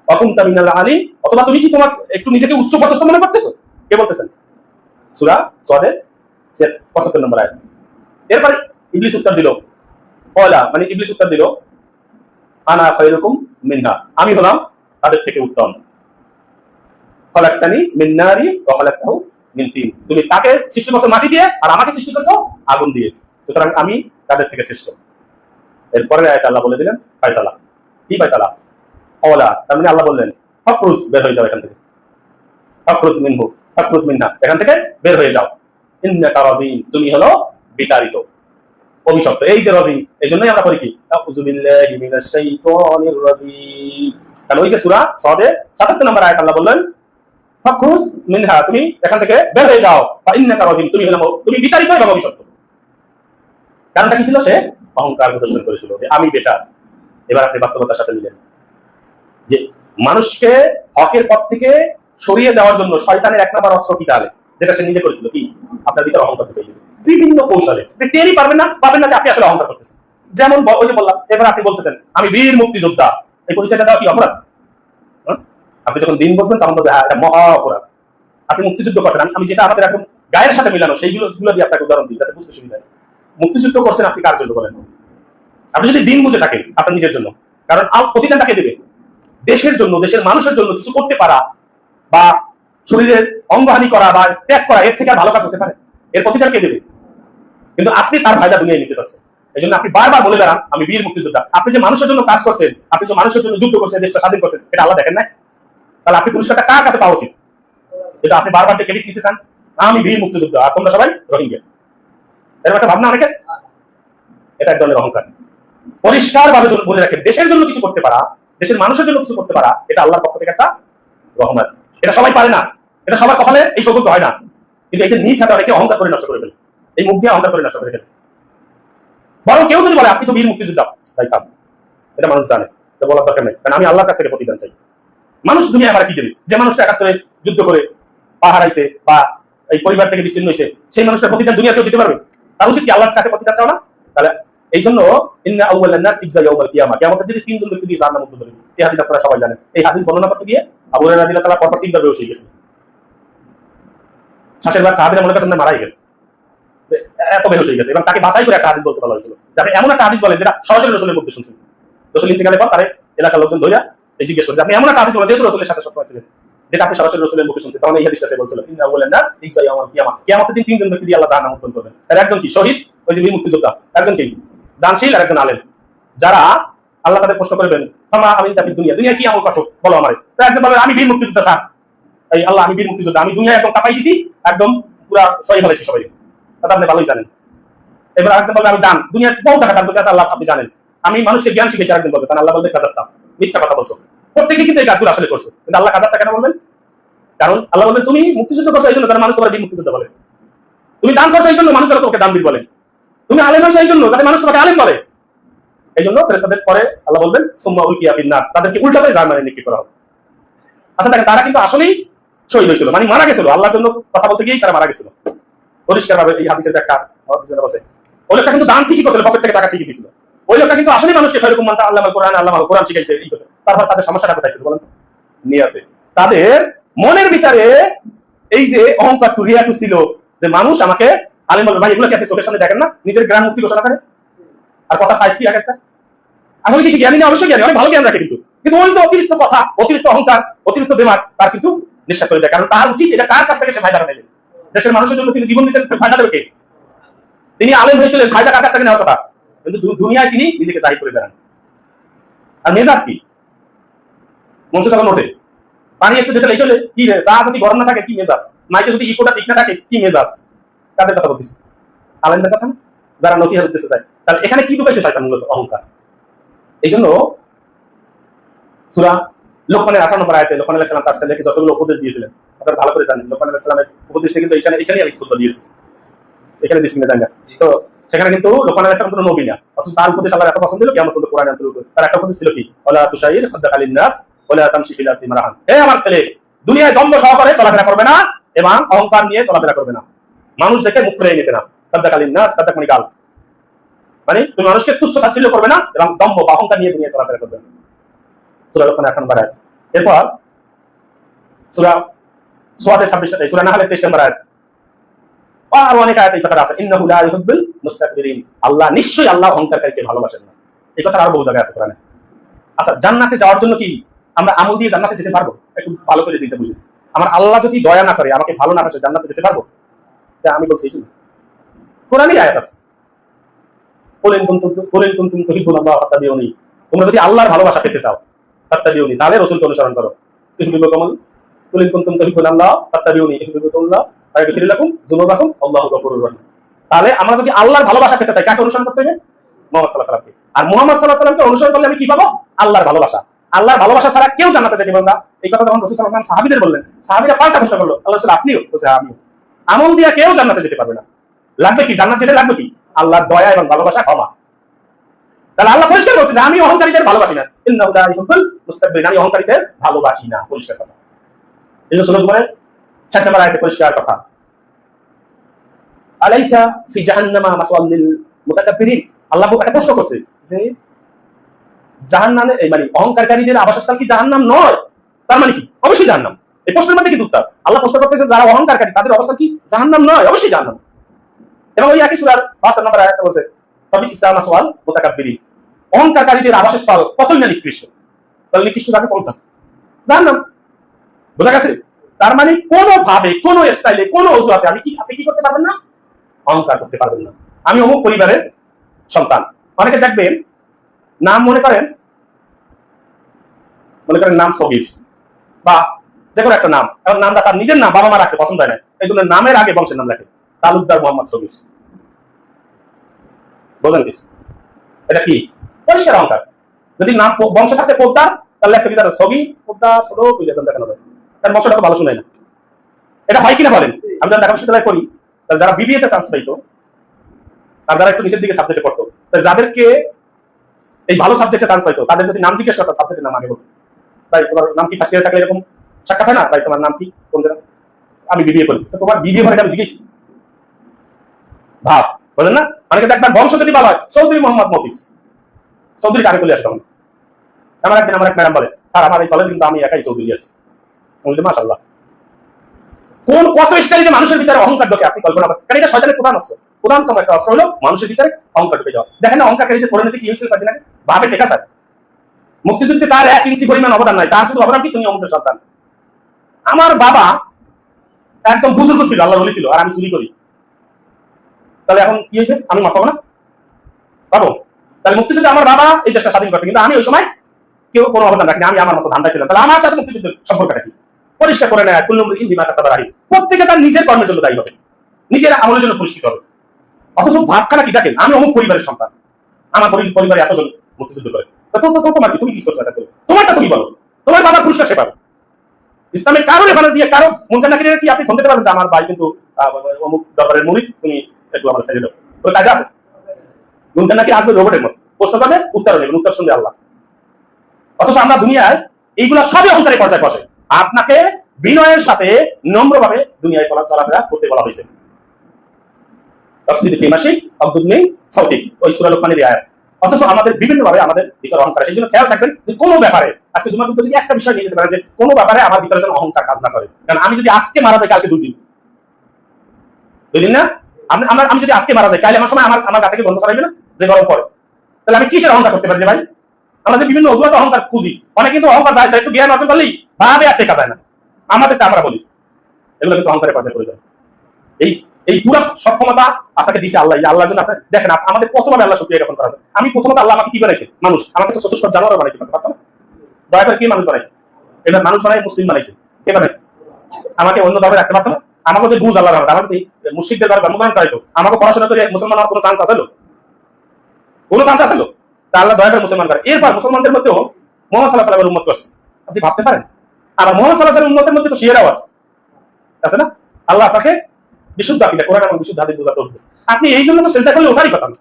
অকুনতা মিনাল আলিম, অথবা তুমি কি তোমার একটু নিজেকে উচ্চ পদস্থ মনে করতেছো? কে বলতেছেন? সূরা সদের 75 নম্বর আয়াত। এরপর ইবলিস উত্তর দিল ওয়ালা, মানে ইবলিস উত্তর দিল আনা খায়রুকুম মিনহা, আমি হলাম তাদের থেকে উত্তম। খালাকতানি মিন নারি ওয়া খালাকতাহু মিন তিন, তুমি তাকে সৃষ্টি করছো মাটি দিয়ে আর আমাকে সৃষ্টি করছো আগুন দিয়ে, সুতরাং আমি তাদের থেকে শ্রেষ্ঠ। এরপরে আয়াতে আল্লাহ বলে দিলেন ফায়সালা। কি ফায়সালা? ওয়ালা, তার মানে আল্লাহ বললেন ফাখরুজ, বের হয়ে যাও এখান থেকে, ফাখরুজ মিনহু ফাখরুজ মিনহা, এখান থেকে বের হয়ে যাও। ইন্নাকা রাজিম, তুমি হলো বিতাড়িত, অভিশপ্ত। এই যে রাজিম, এই জন্যই আমরা করি কি আউযু বিল্লাহি মিনাশ শাইতানির রাজিম, কারণ ওই যে সূরা সদে 77 নম্বর আয়াত আল্লাহ বললেন ফাখরুজ মিনহা, তুমি এখান থেকে বের হয়ে যাও, ফা ইন্নাকা রাজিম, তুমি বিতাড়িত এবং অভিশপ্ত। কারণটা কি ছিল? সে অহংকার প্রদর্শন করেছিল যে আমি বেটার। এবার আপনি বাস্তবতার সাথে মিলেন যে মানুষকে হকের পথ থেকে সরিয়ে দেওয়ার জন্য শয়তানের এক নম্বর অস্ত্র কি? তাহলে যেটা সে নিজে করেছিল, কি? আপনার ভিতরে অহংকার ঢুকে দিবে বিভিন্ন কৌশলে, টেরই পারবেন না যে আপনি আসলে অহংকার করতেছেন। যেমন ওই যে বললাম, এবার আপনি বলতেছেন আমি বীর মুক্তিযোদ্ধা, এই পরিচয়টা দেওয়া কি অপরাধ? আপনি যখন দিন বসবেন তখন বলবেন হ্যাঁ এটা মহা অপরাধ, আপনি মুক্তিযুদ্ধ করছেন। আমি যেটা আমাদের একদম গায়ের সাথে মিলানো সেইগুলো দিয়ে আপনাকে উদাহরণ দিই যাতে বুঝতে সুবিধা হয়। মুক্তিযুদ্ধ করছেন আপনি কার জন্য বলেন? আপনি যদি দিন বুঝে থাকেন আপনার নিজের জন্য, কারণ প্রতিদানটাকে দেবে দেশের জন্য, দেশের মানুষের জন্য কিছু করতে পারা বা শরীরের অঙ্গহানি করা বা ত্যাগ করা, এর থেকে আর ভালো কাজ হতে পারে? এর প্রতিদান কে দেবে? কিন্তু আপনি তার ফায়দা দুনিয়ায় নিতে চাচ্ছেন। এই জন্য আপনি বারবার বলে বেড়ান আমি বীর মুক্তিযোদ্ধা। আপনি যে মানুষের জন্য কাজ করছেন, আপনি যে মানুষের জন্য যুদ্ধ করছেন, দেশটা স্বাধীন করছেন, এটা আল্লাহ দেখেন না? তাহলে আপনি পুরস্কারটা কার কাছে পাওয়া উচিত? এটা আপনি বারবার যে ক্রেডিট নিতে চান আমি বীর মুক্তিযোদ্ধা আর তোমরা সবাই রোহিঙ্গা, এরকম একটা ভাবনা অনেকের, এটা এক ধরনের অহংকার। পরিষ্কার ভাবে বলে রাখেন দেশের জন্য কিছু করতে পারা, দেশের মানুষের জন্য কিছু করতে পারা, এটা আল্লাহর পক্ষ থেকে একটা রহমত। এটা সবাই পারে না, এটা সবার কপালে এই সৌভাগ্য হয় না, কিন্তু এটা নিজ হাতে অনেকে অহংকার করে নষ্ট করে ফেলে, এই মুখ দিয়ে অহংকার করে নষ্ট করে ফেলে। বরং কেউ যদি বলে আপনি তো বীর মুক্তিযোদ্ধা, তাই কাম, এটা মানুষ জানে, এটা বলার দরকার নেই, কারণ আমি আল্লাহর কাছ থেকে প্রতিদান চাই। মানুষ দুনিয়া আমার কি দেবে? যে মানুষটা 71-এ যুদ্ধ করে পাহারাইছে বা এই পরিবার থেকে বিচ্ছিন্ন হয়েছে, সেই মানুষটার প্রতিদান দুনিয়া কেউ দিতে পারবে? তার উচিত কি আল্লাহর কাছে প্রতিদান চাও না? তাহলে এই জন্য ইন্না আউয়ালান নাস ইজা ইয়াউমাল কিয়ামা, কিয়ামতের দিনে তিনজন ব্যক্তি দিয়ে জাহান্নামে উঠবে। এই হাদিস আপনারা সবাই জানেন। এই হাদিস বর্ণনা করতে গিয়ে আবু হুরায়রা রাদিয়াল্লাহু তাআলা পরপর তিনবার বেহুশ হয়ে গেছে। শ্বাসের বার সাহাবীরা মনে করছেন মারাই গেছে, এত বেহুশ হয়ে গেছে। এবং তাকে বাছাই করে একটা হাদিস বলতে বলা হয়েছিল, যে আপনি এমন একটা হাদিস বলেন যেটা সরাসরি রাসূলের মুখ দিয়ে শুনছেন। রাসূল ইন্তেকালের পর তার এলাকার লোকজন ধইরা এই জিজ্ঞেস করছে আপনি এমন একটা হাদিস বলেন যেহেতু রাসূলের সাথে সবসময় ছিলেন, যেটা আপনি সরাসরি রাসূলের মুখে শুনছেন। তখন এই হাদিসটা সে বলছিল ইন্না আউয়ালান নাস ইজা ইয়াউমাল কিয়ামা, কিয়ামতের দিন তিনজন ব্যক্তি দিয়ে আল্লাহ জাহান্নামে উত্তোলন করবেন। তার একজন কি? শহীদ, ওই যে বীর মুক্তিযোদ্ধা, একজন কি? দানশীল, আর একজন আলেম। যারা আল্লাহ তাদের প্রশ্ন করবেন ফামা আমিনতা ফিদ দুনিয়া, দুনিয়া কি আমল করছো বলো আমারে। তো একজন বলবে আমি বীর মুক্তিযোদ্ধা স্যার, এই আল্লাহ আমি বীর মুক্তিযোদ্ধা, আমি দুনিয়া একদম কাঁপাই দিছি, একদম পুরা সহি ফেলেছি সবাই, কথা আপনি ভালোই জানেন। এবার আরেকজন বলবে আমি দান, দুনিয়ার বহু টাকা দান করছি, আল্লাহ আপনি জানেন। আমি মানুষকে জ্ঞান শিখেছি, আরেকজন বলবে তাহলে আল্লাহ বলবে কাজাবতা, মিথ্যা কথা বলছো। প্রত্যেকে কিন্তু এই কাজগুলো আসলে করছে, কিন্তু আল্লাহ কাজাবতা কেন বলবেন? কারণ আল্লাহ বলবেন তুমি মুক্তিযুদ্ধ করছো এই জন্য যারা মানুষ তোমার বীর মুক্তিযোদ্ধা বলে, তুমি দান করছো এই জন্য মানুষ যারা তোমাকে দান বীর বলে, তুমি আলেম হয়েছো এই জন্য যাতে মানুষ তোমাকে আলেম বলে। এই জন্য ফেরেশতাদের পরে আল্লাহ বলবেন সুম্মা উলকিয়া ফিন্নার, তাদেরকে উল্টা করে জাহান্নামে নিক্ষেপ করা হবে। আচ্ছা দেখেন তারা কিন্তু আসলেই শহীদ হয়েছিল, মানে মারা গেছিল, আল্লাহর জন্য কথা বলতে গিয়েই তারা মারা গেছিল। পরিষ্কার ভাবে এই হাদিসের ব্যাখ্যা আছে। ওই লোকটা কিন্তু দান ঠিকই করছিল, পকেট থেকে টাকা ঠিকই দিয়েছিল। ওই লোকটা কিন্তু আসলেই মানুষকে এরকম মানতে আল্লাহ কোরআন শিখাইছে, এই কথা। তারপর তাদের সমস্যাটা কোথায় ছিল বলেন? নিয়াতে। তাদের মনের ভিতরে এই যে অহংকার রিয়াটু ছিল যে মানুষ আমাকে আলেম বলবে। ভাই এগুলো কি আপনি চোখের সামনে দেখেন না? নিজের গ্রাম মুক্তি ঘোষণা করে আর কথা সাইজ কি একটা। আসলে কিছু জ্ঞানী না, অবশ্যই জ্ঞানী, অনেক ভালো জ্ঞান রাখে, কিন্তু ওই যে অতিরিক্ত কথা, অতিরিক্ত অহংকার, অতিরিক্ত দেমাগ তার কিন্তু নিঃশ্বাস করে দেয়। কারণ তার উচিত এটা কার কাছ থেকে সে ফায়দা নেবে? দেশের মানুষের জন্য তিনি জীবন দিচ্ছেন, ফায়দা দেবে কে? তিনি আলেম হয়েছিলেন, ফায়দা কার কাছ থেকে নেওয়ার কথা, কিন্তু দুনিয়ায় তিনি নিজেকে জাহির করে বেড়ান। আর মেজাজ কি মঞ্চে যখন ওঠে, পানি একটু যেতে লেগে কি রে, চা যদি গরম না থাকে কি মেজাজ, মাইকে যদি ইকোটা ঠিক না থাকে কি মেজাজ। কাদের কথা বলতেছে? আলেমদের কথা না, যারা নসিহত দিতে চায়। তাহলে এখানে কি ঢুকেছে শয়তান? মূলত অহংকার। এই জন্য সূরা লোকমানের 18 নম্বর আয়াতে লোকমান আলাইহিস সালাম তার ছেলেকে যতগুলো উপদেশ দিয়েছিলেন, আপনারা ভালো করে জানেন লোকমান আলাইহিস সালামের উপদেশটা কিন্তু এখানেই আমি খুতবা দিয়েছি, এখানে দিছি না জানি না। তো সেখানে কিন্তু লোকমান আলাইহিস সালাম কোনো নবী না, অথচ তার উপদেশ আল্লাহর এত পছন্দ হলো কিয়ামত পর্যন্ত কোরআনে অন্তর্ভুক্ত। তার একটা উপদেশ ছিল কি, ওয়ালা তুশাইর খাদ্দাকা লিন-নাস ওয়ালা তামশি ফিল আরদি মারহান। হে আমার ছেলে, দুনিয়ায় দম্ভ সহকারে চলাফেরা করবে না এবং অহংকার নিয়ে চলাফেরা করবে না, মানুষ দেখে মুখ ফিরিয়ে নিতে না। খাদ্দাকা লিন-নাস, খাদ্দাক মানে গাল, মানে তুমি মানুষকে তুচ্ছ তাচ্ছিল্য করবে না এবং দম্ভ বা অহংকার নিয়ে দুনিয়ায় চলাফেরা করবে না। সূরা লোকমান 18 নম্বর আয়াত। এরপর সূরা সুয়াদের 26 সূরা নাহলের 23 নম্বর আয়াত, আর অনেক আয়াতে এই কথাটা আছে, ইন্নাহু লা ইউহিব্বুল মুস্তাকবিরিন, আল্লাহ নিশ্চয়ই আল্লাহ অহংকারকারীকে ভালোবাসেন না। এই কথা আরো বহু জায়গায় আছে কোরআনে। আচ্ছা, জান্নাতে যাওয়ার জন্য কি আমরা আমল দিয়ে জান্নাতে যেতে পারবো? একটু ভালো করে দিতে বুঝি। আমার আল্লাহ যদি দয়া না করে, আমাকে ভালো না বাসে, জান্নাতে যেতে পারবো? আমি বলছি কোরআনই আয়াত আছে, কুনতুম তুহিব্বুনাল্লাহ ফাত্তাবিউনি, তোমরা যদি আল্লাহর ভালোবাসা পেতে চাও ফাত্তাবিউনি, তাহলে রাসূলকে অনুসরণ করো। তুহিব্বুকুমুল কুনতুম তুহিব্বুনাল্লাহ ফাত্তাবিউনি ইউহিব্বুকুমুল্লাহ ওয়া ইয়াগফির লাকুম যুনুবাকুম আল্লাহু গফুরুর রহিম। তাহলে আমরা যদি আল্লাহর ভালোবাসা পেতে চাই, কাকে অনুসরণ করতে হবে? মুহাম্মদ সাল্লাল্লাহু আলাইহি ওয়াসাল্লামকে। আর মুহাম্মদ সাল্লাল্লাহু আলাইহি ওয়াসাল্লামকে অনুসরণ করলে আমি কি পাবো? আল্লাহর ভালোবাসা। আল্লাহর ভালোবাসা ছাড়া কেউ জান্নাতে যেতে পারবে না। এই কথা যখন রাসূল সাল্লাল্লাহু আলাইহি ওয়াসাল্লাম সাহাবীদের বললেন, সাহাবীরা পাল্টা প্রশ্ন করলো, আল্লাহ রাসূল আপনিও? বলছে আমিও। আমল দিয়ে কেউ জান্নাতে যেতে পারবে না। লাগবে কি? জান্নাত যেতে লাগবে কি? আল্লাহর দয়া এবং ভালোবাসা, ক্ষমা। তাহলে আল্লাহ পরিষ্কার বলছে যে আমি অহংকারীদের ভালোবাসি না, ইন্নাহু লা ইউহিব্বুল মুস্তাকবিরিন, আমি অহংকারীদের ভালোবাসি না। পরিষ্কার কথা। এই জন্য সূরা জুমারের 7 নম্বর আয়াতে পরিষ্কার কথা, আলাইসা ফি জাহান্নামা মাসওয়াল লিল মুতাকাব্বিরিন। আল্লাহ একটা প্রশ্ন করছে যে জাহান্নামে, মানে অহংকারকারীদের আবাসস্থল কি জাহান্নাম নয়? তার মানে কি? অবশ্যই জাহান্নাম। এই প্রশ্নের মধ্যে কি উত্তর? আল্লাহ প্রশ্ন করতেছে যারা অহংকারকারী তাদের অবস্থান কি জাহান্নাম নয়? অবশ্যই জাহান্নাম। এবং ওই একই সূরার 72 নম্বর আয়াতে বলছে তবে ইসা মাসওয়াল মুতাকাব্বিরিন, অহংকারকারীদের আবাসস্থল কতই না নিকৃষ্ট। তাহলে নিকৃষ্ট যাবে কোনটা? জাহান্নাম। বোঝা গেছে? তার মানে কোনো ভাবে, কোনো স্টাইলে, কোনো অজুহাতে আপনি কি করতে পারবেন না? অহংকার করতে পারবেন না। আমি অমুক পরিবারের সন্তান। অনেকে দেখবেন নাম মনে করেন নাম সবির বা যে কোনো একটা নাম, এবং নামটা তার নিজের নাম, বাবা মা রাখছে, পছন্দ হয় না, এই জন্য নামের আগে বংশের নাম লেখে, তালুকদার মোহাম্মদ সবির। বোঝেন কিছু? এটা কি? পরিষ্কার অহংকার। যদি নাম বংশ থাকতে পোদ্দার, তাহলে একটা বিচার ছবি পোদ্দার ছোট বুঝে দেখানো যায়, কারণ বংশটা তো ভালো শুনে না। এটা হয় কিনা বলেন? আমি যখন ঢাকা বিশ্ববিদ্যালয়ে করি, যারা বিবিএতে চান্স পাইতো আর যারা একটু নিচের দিকে সাবজেক্টে পড়তো, যাদেরকে এই ভালো সাবজেক্টে চান্স পাইতো তাদের যদি নাম জিজ্ঞেস করতো, সাবজেক্টের নাম আগে বলতো, ভাই তোমার নাম কি? ফার্স্ট ইয়ারে থাকলে এরকম সাক্ষাৎ হয় না, ভাই তোমার নাম কি, কোন জায়গা? আমি বিবিএ করি। তো তোমার বিবিএ পরে আমি জিজ্ঞেস ভাব, বলেন না? অনেকে দেখবেন বংশ যদি বলা হয় চৌধুরী মোহাম্মদ মফিজ, চৌধুরী কাকে চলে আসে তখন। আমার এক ম্যাডাম বলে, স্যার আমার এই কলেজ কিন্তু আমি একাই চৌধুরী আছি। মাশাআল্লাহ, কোন কত স্টাইলে যে মানুষের ভিতরে অহংকার ঢোকে আপনি কল্পনা করেন। কারণ এটা শয়তানের প্রধানতম একটা অস্ত্র হলো মানুষের ভিতরে অহংকার ঢুকে যাওয়া। দেখেন না অহংকারীদের পরিণতি কি হয়েছিল কয়েকদিন আগে? ভাবে টেকা স্যার, মুক্তিযুদ্ধে তার 1 ইঞ্চি পরিমাণ অবদান নাই, তার শুধু অবদান কি তুমি অমুকের সন্তান। আমার বাবা একদম বুজুর্গ ছিল, আল্লাহ বলেছিল, আর আমি চুরি করি, তাহলে এখন কি হয়েছে? আমি মাপ পাবো না? পাবো। তাহলে মুক্তিযুদ্ধে আমার বাবা এই দেশটা স্বাধীন করছে, কিন্তু আমি ওই সময় কেউ কোনো অবদান রাখিনি, আমি আমার মতো ধান্দা ছিলাম। তাহলে আমার সাথে মুক্তিযুদ্ধের সম্পর্কটা কি? পরিষ্কার করে নেয়, প্রত্যেকে তার নিজের কর্মের জন্য দায়ী হবে, নিজের আমলের জন্য পুরস্কৃত হবে। অথচ ভাবখানা কি দেখেন, আমি অমুক পরিবারের সন্তান, আমার পরিবারে এতজন মুক্তিযুদ্ধ করে, তোমার কি? তুমি কি করছো? তোমারটা তুমি বলো, তোমার বাবার পুরস্কার সে পাবে। ইসলামের কারণে ভালো দিয়ে কারো মুনকার নাকিরের কি আপনি ফোন দিতে পারবেন যে আমার ভাই কিন্তু অমুক দরবারের মুরিদ, তুমি একটু আমার সাইডে দাও, তোর কাজে আছে? মুনকার নাকির আসবে রোবটের মতো, প্রশ্ন করবে, উত্তর নেবেন, উত্তর শুনবে আল্লাহ। অথচ আমরা দুনিয়ায় এইগুলা সবই অহংকারের পর্যায়ে বসে। আপনাকে বিনয়ের সাথে নম্রভাবে দুনিয়ায় চলাফেরা করতে বলা হয়েছে। ওই সূরা লোকমানের আয়াত। অথচ আমাদের বিভিন্ন ভাবে আমাদের ভিতরে অহংকার, সেই জন্য খেয়াল থাকবেন যে কোনো ব্যাপারে, আজকে জুমার মধ্যে যদি একটা বিষয় নিয়ে যেতে পারে যে কোনো ব্যাপারে আমার ভিতরে যেন অহংকার কাজ না করে। কারণ আমি যদি আজকে মারা যাই, কালকে 2 দিন না, আমি যদি আজকে মারা যাই, কালকে আমার সময় আমার গা থেকে গন্ধ ছড়াইবে না যে গরম পড়ে, তাহলে আমি কিসের অহংকার করতে পারি? ভাই আমাদের বিভিন্ন অজুহাতে অহংকার খুঁজি, অনেক কিন্তু অহংকার যায়, একটু জ্ঞান অর্জন করলেই ভাবে আর টেকা যায় না, আমাদেরটা আমরা বলি, এগুলো কিন্তু অহংকারের পর্যায়ে পড়ে যায়। এই পুরো সক্ষমতা আপনাকে দিয়েছে আল্লাহ। আল্লাহ জন্য আপনি দেখেন আমাদের কতভাবে আল্লাহ শুকরিয়া জ্ঞাপন করা যায়। আমি প্রথমত আল্লাহ আমাকে কি বানাইছে? মানুষ। আমাকে তো চতুষ্পদ জানোয়ার বানাইতে পারতাম না। দয়া করে কি মানুষ বানাইছে? এবার মানুষ বানাই মুসলিম বানাইছে। কে বানাইছে? আমাকে অন্য ধর্মে রাখতে পারতাম না। আমাকে যে বুঝ আল্লাহ রহমত, আমাকে মুশরিকদের দ্বারা জন্মগ্রহণ করাইতো, আমাকে পড়াশোনা করে মুসলমান হওয়ার কোনো চান্স আছিল? কোনো চান্স আছিল? তা আল্লাহ দয়া করে মুসলমান করে। এরপর মুসলমানদের মধ্যেও মোহাম্মদ সাল্লাল্লাহু আলাইহি ওয়াসাল্লামের উম্মত করছে। আপনি ভাবতে পারেন? আবার মোহাম্মদ সাল্লাল্লাহু আলাইহি ওয়াসাল্লামের উম্মতের মধ্যে তো শিয়ারাও আছে না? আল্লাহ আপনাকে বিশুদ্ধ আকীদা, কোরআন এবং বিশুদ্ধ হাদিস বোঝাতে বলতেছে। আপনি এই জন্য তো সিজদা করলে ওঠারই কথা না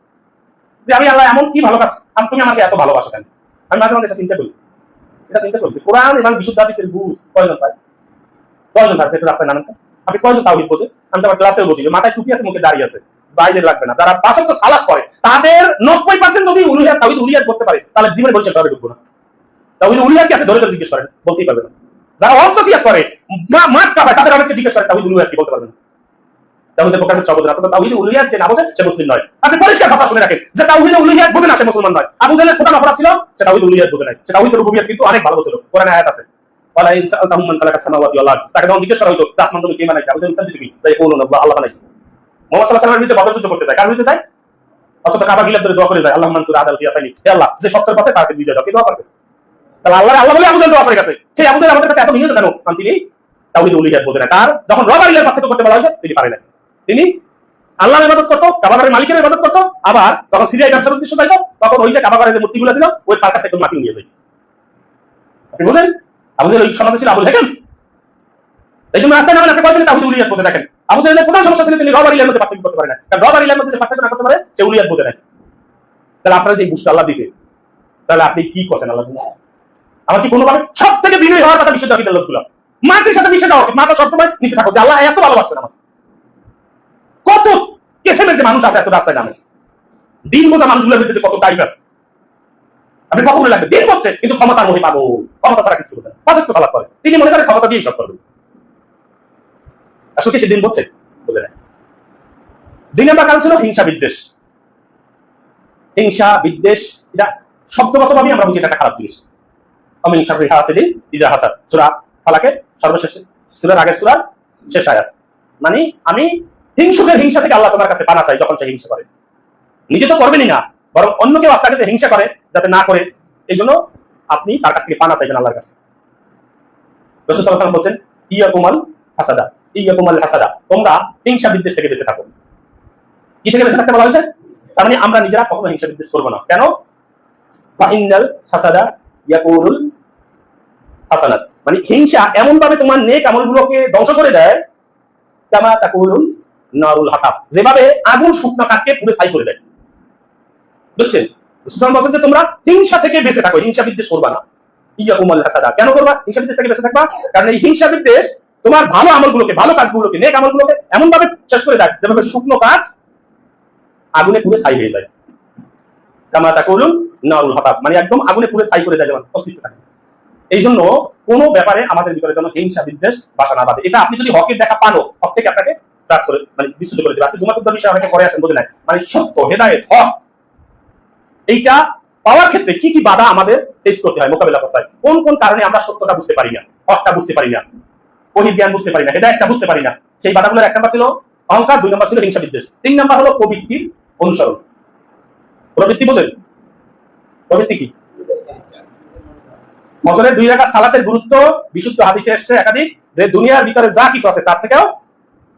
যে আমি আল্লাহ এমন কি ভালোবাসি, তুমি আমাকে এত ভালোবাসো কেন? আমি মাঝে মাঝে এটা চিন্তা করি কোরআন এবং বিশুদ্ধ হাদিসের বুঝ কয়জন পায়? কয়জন পায়? একটু রাস্তায় নামেন। আপনি কয়জন তাওহীদ বোঝে? আমি তো আমার ক্লাসেও বলছি যে মাথায় টুপি আছে, মুখে দাঁড়িয়ে আছে, বাইরে লাগবে না। যারা ৫ ওয়াক্ত সালাত পড়ে তাদের ৯০% যদি উলুহিয়াত তাওহীদ উলিয়াত বলতে পারে, তাহলে জীবনে বলছে সবে ঢুকবো না। তাওহীদ উলিয়াত কি আপনি ধরে ধরে জিজ্ঞেস করেন, বলতেই পারবেন না। যারা ওয়াসফিয়াত করে, মাঠ কাঁপায়, তাদের অনেককে জিজ্ঞেস করেন তাওহীদ উলিয়াত কি, বলতে পারবেন না। তাওহীদের প্রকাশের চবজ না। তো তাওহীদ উলিয়াত যে না বোঝে সে মুসলিম নয়। আপনি পরিষ্কার কথা শুনে রাখেন যে তাওহীদ উলিয়াত বোঝে না সে মুসলমান নয়। আবু জাহলের প্রধান অপরাধ ছিল সে তাওহীদ উলিয়াত বোঝে নাই। সে তাওহীদ রুবুবিয়্যাত কিন্তু অনেক ভালো ছিল। কোরআনে আয়াত আছে, ওয়ালা ইন সাআলতাহুম মান খালাকাস সামাওয়াতি ওয়াল আরদ। তাকে যখন জিজ্ঞেস করা হইতো আসমান তুমি কে বানাইছে, আবু জাহল উত্তর দিতে কি, তাই কোন আল্লাহ বানাইছে। মুহাম্মদ সাল্লাল্লাহু আলাইহি ওয়াসাল্লামের বিরুদ্ধে বদর যুদ্ধ করতে যায়, কার বিরুদ্ধে যায়? অথচ কাবা গিলাফ ধরে দোয়া করে যায়, আল্লাহুম্মা আনসুর আদাল ফিয়াতানি, হে আল্লাহ যে সত্যের পথে তাকে বিজয় দাও। কি দোয়া করছে? তাহলে আল্লাহ বলে আবু জাহল দোয়া করে গেছে। সেই আবু জাহল আমাদের কাছে এত নিয়ত কেন? কারণ তিনি তাওহীদ উলিয়াত বোঝে না। তার যখন রবার ইলার পার্থক্য করতে বলা হয়েছে তিনি পারেন না। তিনি আল্লাহর ইবাদত করতো, কাবা ঘরের মালিকের ইবাদত করতো, আবার যখন সিরিয়ায় ব্যবসার উদ্দেশ্য যাইতো তখন ওই যে কাবা ঘরের যে মূর্তিগুলো ছিল ওই তার কাছে একদম মাটি নিয়ে যায়। আপনি বুঝেন? আবু জাহল ওই সমাজে ছিল আবুল হাকাম। এই জন্য রাস্তায় নামেন, আপনি বলছেন তাওহীদ উলিয়াত বোঝে। দেখেন আবু জাহলের প্রধান সমস্যা ছিল তিনি রবার ইলার মধ্যে পার্থক্য করতে পারে না। কারণ রবার ইলার মধ্যে যে পার্থক্য না করতে পারে সে উলিয়াত বোঝে না। তাহলে আপনারা যে বুঝতে আল্লাহ দিয়েছে, তাহলে আপনি কি করছেন আল্লাহর জন্য? আমার কি কোনোভাবে সব থেকে বিনয়ী হওয়ার কথা বিশুদ্ধ আকীদার লোকগুলো? মাটির সাথে মিশে যাওয়া উচিত। মাথা সবসময় নিচে থাকো যে আল্লাহ এত ভালোবাসছেন আমার। কত কেসেমের যে মানুষ আছে এত রাস্তায় নামে, দিন বোঝা মানুষগুলোর ভিতরে কত টাইপ আছে। আপনি কতগুলো লাগবে দিন বলছে, কিন্তু ক্ষমতার মোহে পাবো, ক্ষমতা ছাড়া কিছু বোঝে না। ৫ ওয়াক্ত সালাত করে, তিনি মনে করেন ক্ষমতা দিয়েই সব করবেন। আসলে কি সে দিন বলছে? বোঝে না। ২ নম্বর কারণ ছিল হিংসা বিদ্বেষ। হিংসা বিদ্বেষ এটা শব্দগতভাবে আমরা বুঝি এটা একটা খারাপ জিনিস। অমিন শাররি হাসিদিন ইজা হাসাদ, সূরা ফালাকের সর্বশেষ সূরার আগের সূরার শেষ আয়াত। মানে আমি হিংসুকের হিংসা থেকে আল্লাহ তোমার কাছে পানা চাই যখন সে হিংসা করে। নিজে তো করবেনই না, বরং অন্য কেউ আপনার কাছে হিংসা করে যাতে না করে, এই জন্য আপনি তার কাছ থেকে পানা চাইবেন আল্লাহর কাছে। রাসূল সাল্লাল্লাহু আলাইহি ওয়াসাল্লাম বলেন ইয়াকুমাল হাসাদা, ইয়াকুমাল হাসাদা, তোমরা হিংসা বিদ্বেষ থেকে বেঁচে থাকো। কি থেকে বেঁচে থাকতে বলা হয়েছে? তার মানে আমরা নিজেরা কখনো হিংসা বিদ্বেষ করবো না। কেন? ফাইনাল হাসাদা ইয়াকুলুল হাসানাত, মানে হিংসা এমন ভাবে তোমার নেক আমলগুলোকে ধ্বংস করে দেয়, কামা তাকুলুন নারুল হাতাব, যেভাবে আগুন শুকনো কাঠকে পুরো ছাই করে দেয়। বুঝছেন? রাসূল বলেন যে তোমরা হিংসা থেকে বেঁচে থাকো, হিংসা বিদ্বেষ করবা না। ইয়াকুমাল হাসাদা, কেন করবা? হিংসা বিদ্বেষ থেকে বেঁচে থাকবা কারণ এই হিংসা বিদ্বেষ তোমার ভালো আমলগুলোকে, ভালো কাজগুলোকে, নেক আমলগুলোকে এমন ভাবে শেষ করে দেয় যেভাবে শুকনো কাঠ আগুনে পুরো ছাই হয়ে যায়। কামা তাকুলুন নারুল হাতাব, মানে একদম আগুনে পুরো ছাই করে দেয় যেমন অস্তিত্ব থাকে। এই জন্য কোনো ব্যাপারে আমাদের ভিতরে যেন হিংসা বিদ্বেষ বাসা না বাঁধে। এটা আপনি যদি হকের দেখা পানো, হক থেকে আপনাকে মানে বিচ্যুত করে দেবে। আজকে জুমাতুল বিষয় অনেকে পড়ে আসেন, বোঝে নাই, মানে সত্য, হেদায়েত, হক, এইটা পাওয়ার ক্ষেত্রে কি কি বাধা আমাদের ফেস করতে হয়, মোকাবেলা করতে হয়, কোন কোন কারণে আমরা সত্যটা বুঝতে পারি না, হকটা বুঝতে পারি না, ওহীর জ্ঞান বুঝতে পারি না, হেদায়েতটা বুঝতে পারি না। সেই বাধাগুলোর ১ নম্বর ছিল অহংকার, ২ নম্বর ছিল হিংসা বিদ্বেষ, ৩ নম্বর হলো প্রবৃত্তির অনুসরণ। প্রবৃত্তি বোঝেন? প্রবৃত্তি কি? ফজরের ২ রাকাত সালাতের গুরুত্ব বিশুদ্ধ হাদিসে এসেছে একাধিক, যে দুনিয়ার ভিতরে যা কিছু আছে তার থেকেও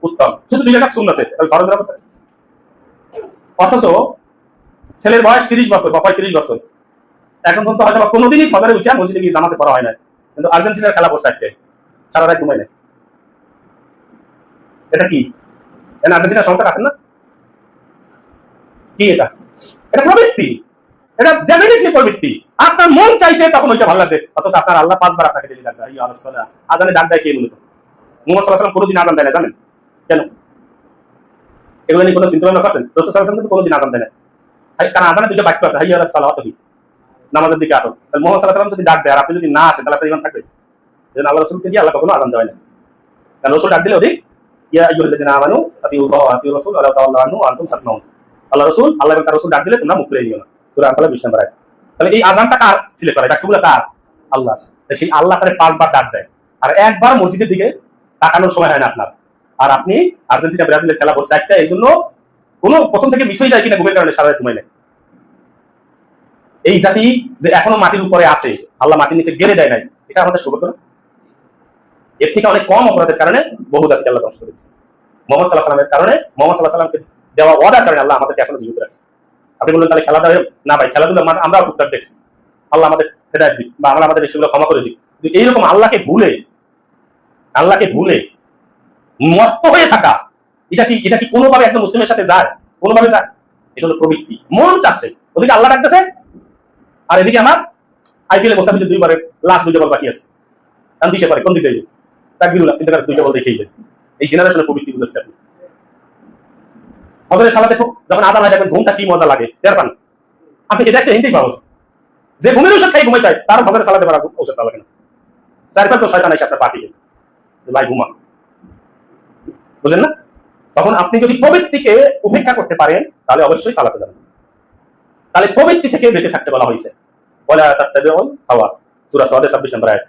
উত্তম। শুধু ২ রাকাত সুন্নতে, ফরজের অবস্থা। অথচ ছেলের বয়স ৩০ বছর বা ৩৫ বছর, এখন পর্যন্ত হয়তো কোনোদিনই ফজরে উঠে মসজিদে গিয়ে জামাতে পড়া হয় না, কিন্তু আর্জেন্টিনার খেলা পড়ছে একটা, সারা রাত ঘুমায় না। এটা কি? আর্জেন্টিনার সমর্থক আছেন না? কি এটা? এটা প্রবৃত্তি, এটা ডেফিনেটলি প্রবৃত্তি। আপনার মন চাইছে তখন ওইটা ভালো লাগছে, অথচ আপনার আল্লাহ ৫ বার আপনাকে ডেলি ডাক দেয়। ইয়া রাসূলুল্লাহ, আজানে ডাক দেয় কে মূলত? মুহাম্মদ সাল্লাল্লাহু আলাইহি ওয়াসাল্লাম কোনোদিন আজান দেয় না, জানেন কেন? এগুলো নিয়ে কোনো চিন্তা ভাবনা করছেন? রাসূল সাল্লাল্লাহু আলাইহি ওয়াসাল্লাম কিন্তু কোনোদিন আজান দেয় না। কারণ আজানে দুটো বাক্য আছে, হাইয়া আলাস সালাওয়াত, নামাজের দিকে আটো। তাহলে মুহাম্মদ সাল্লাল্লাহু আলাইহি ওয়াসাল্লাম যদি ডাক দেয় আর আপনি যদি না আসেন, তাহলে আপনার ঈমান থাকবে? যেন আল্লাহ রাসূলকে দিয়ে আল্লাহ কখনো আজান দেয় না। কারণ রাসূল ডাক দিলে অধিক ইয়া আইয়ুহাল্লাযিনা আমানু আতিউল্লাহ ওয়া আতিউর রাসূল ওয়া তাওয়াল্লাউ আনহু ওয়া আনতুম তাসমাউন। আল্লাহ রাসূল, আল্লাহ এবং তার রাসূল ডাক দিলে তোমরা মুখ ফিরিয়ে নিও না। সূরা আনফাল ২০ নম্বর আয়াত। তাহলে এই আজানটা কার সিলেক্ট করে? ডাকগুলো কার? আল্লাহ। সেই আল্লাহ তারে ৫ বার ডাক দেয়, আর একবার মসজিদের দিকে তাকানোর সময় হয় না আপনার। আর আপনি আর্জেন্টিনা ব্রাজিলের খেলা বলছে একটা, এই জন্য কোনো প্রথম থেকে মিস হয়ে যায় কিনা ঘুমের কারণে সারা রাত ঘুমাই না। এই জাতি যে এখনো মাটির উপরে আছে, আল্লাহ মাটির নিচে গেড়ে দেয় নাই, এটা আমাদের সৌভাগ্য না? এর থেকে অনেক কম অপরাধের কারণে বহু জাতিকে আল্লাহ ধ্বংস করে দিচ্ছে। মোহাম্মদ সাল্লাহ সাল্লামের কারণে, মোহাম্মদ সাল্লাহ সাল্লামকে দেওয়া ওয়াদার কারণে আল্লাহ আমাদেরকে এখনো জীবিত রাখছে। আপনি বললেন তাহলে খেলাধুলা না ভাই, খেলাধুলা আমরা টুকটাক দেখছি, আল্লাহ আমাদের হেদায়েত দিক বা আমরা আমাদের সেগুলো ক্ষমা করে দিই। এইরকম আল্লাহকে ভুলে মত্ত হয়ে থাকা, এটা কি কোনোভাবে একজন মুসলিমের সাথে যায়? কোনোভাবে যায়? এটা হলো প্রবৃত্তি। মন চাচ্ছে, ওদিকে আল্লাহ ডাকতেছে, আর এদিকে আমার আইপিএল এ মোস্তাফিজের 2 বারের লাস্ট 2টা বল বাকি আছে, আমি দিশে পারে কোন দিকে যাইবে, তাকবীরুল্লাহ চিন্তা করে 2টা বল দেখেই যায়। এই জেনারেশনের প্রবৃত্তি বুঝাচ্ছে আপনি। ফজরের সালাতে যখন আযান হয় দেখবেন ঘুমটা কি মজা লাগে, টের পান? আপনি এটা একটা হিন্দি পাওয়া, যে ঘুমের ওষুধ খাই ঘুমাই যায়, তার ফজরের সালাতে পারা ওষুধ লাগে না। 4-5 শয়তান এসে আপনার পাঠিয়ে ভাই ঘুমা, বুঝেন না? তখন আপনি যদি প্রবৃত্তিকে উপেক্ষা করতে পারেন তাহলে অবশ্যই সালাতে যাবেন। তাহলে প্রবৃত্তি থেকে বেঁচে থাকতে বলা হয়েছে। ওয়ালা তাত্তাবিউল হাওয়া, সূরা সাদের 26 নম্বর আয়াত।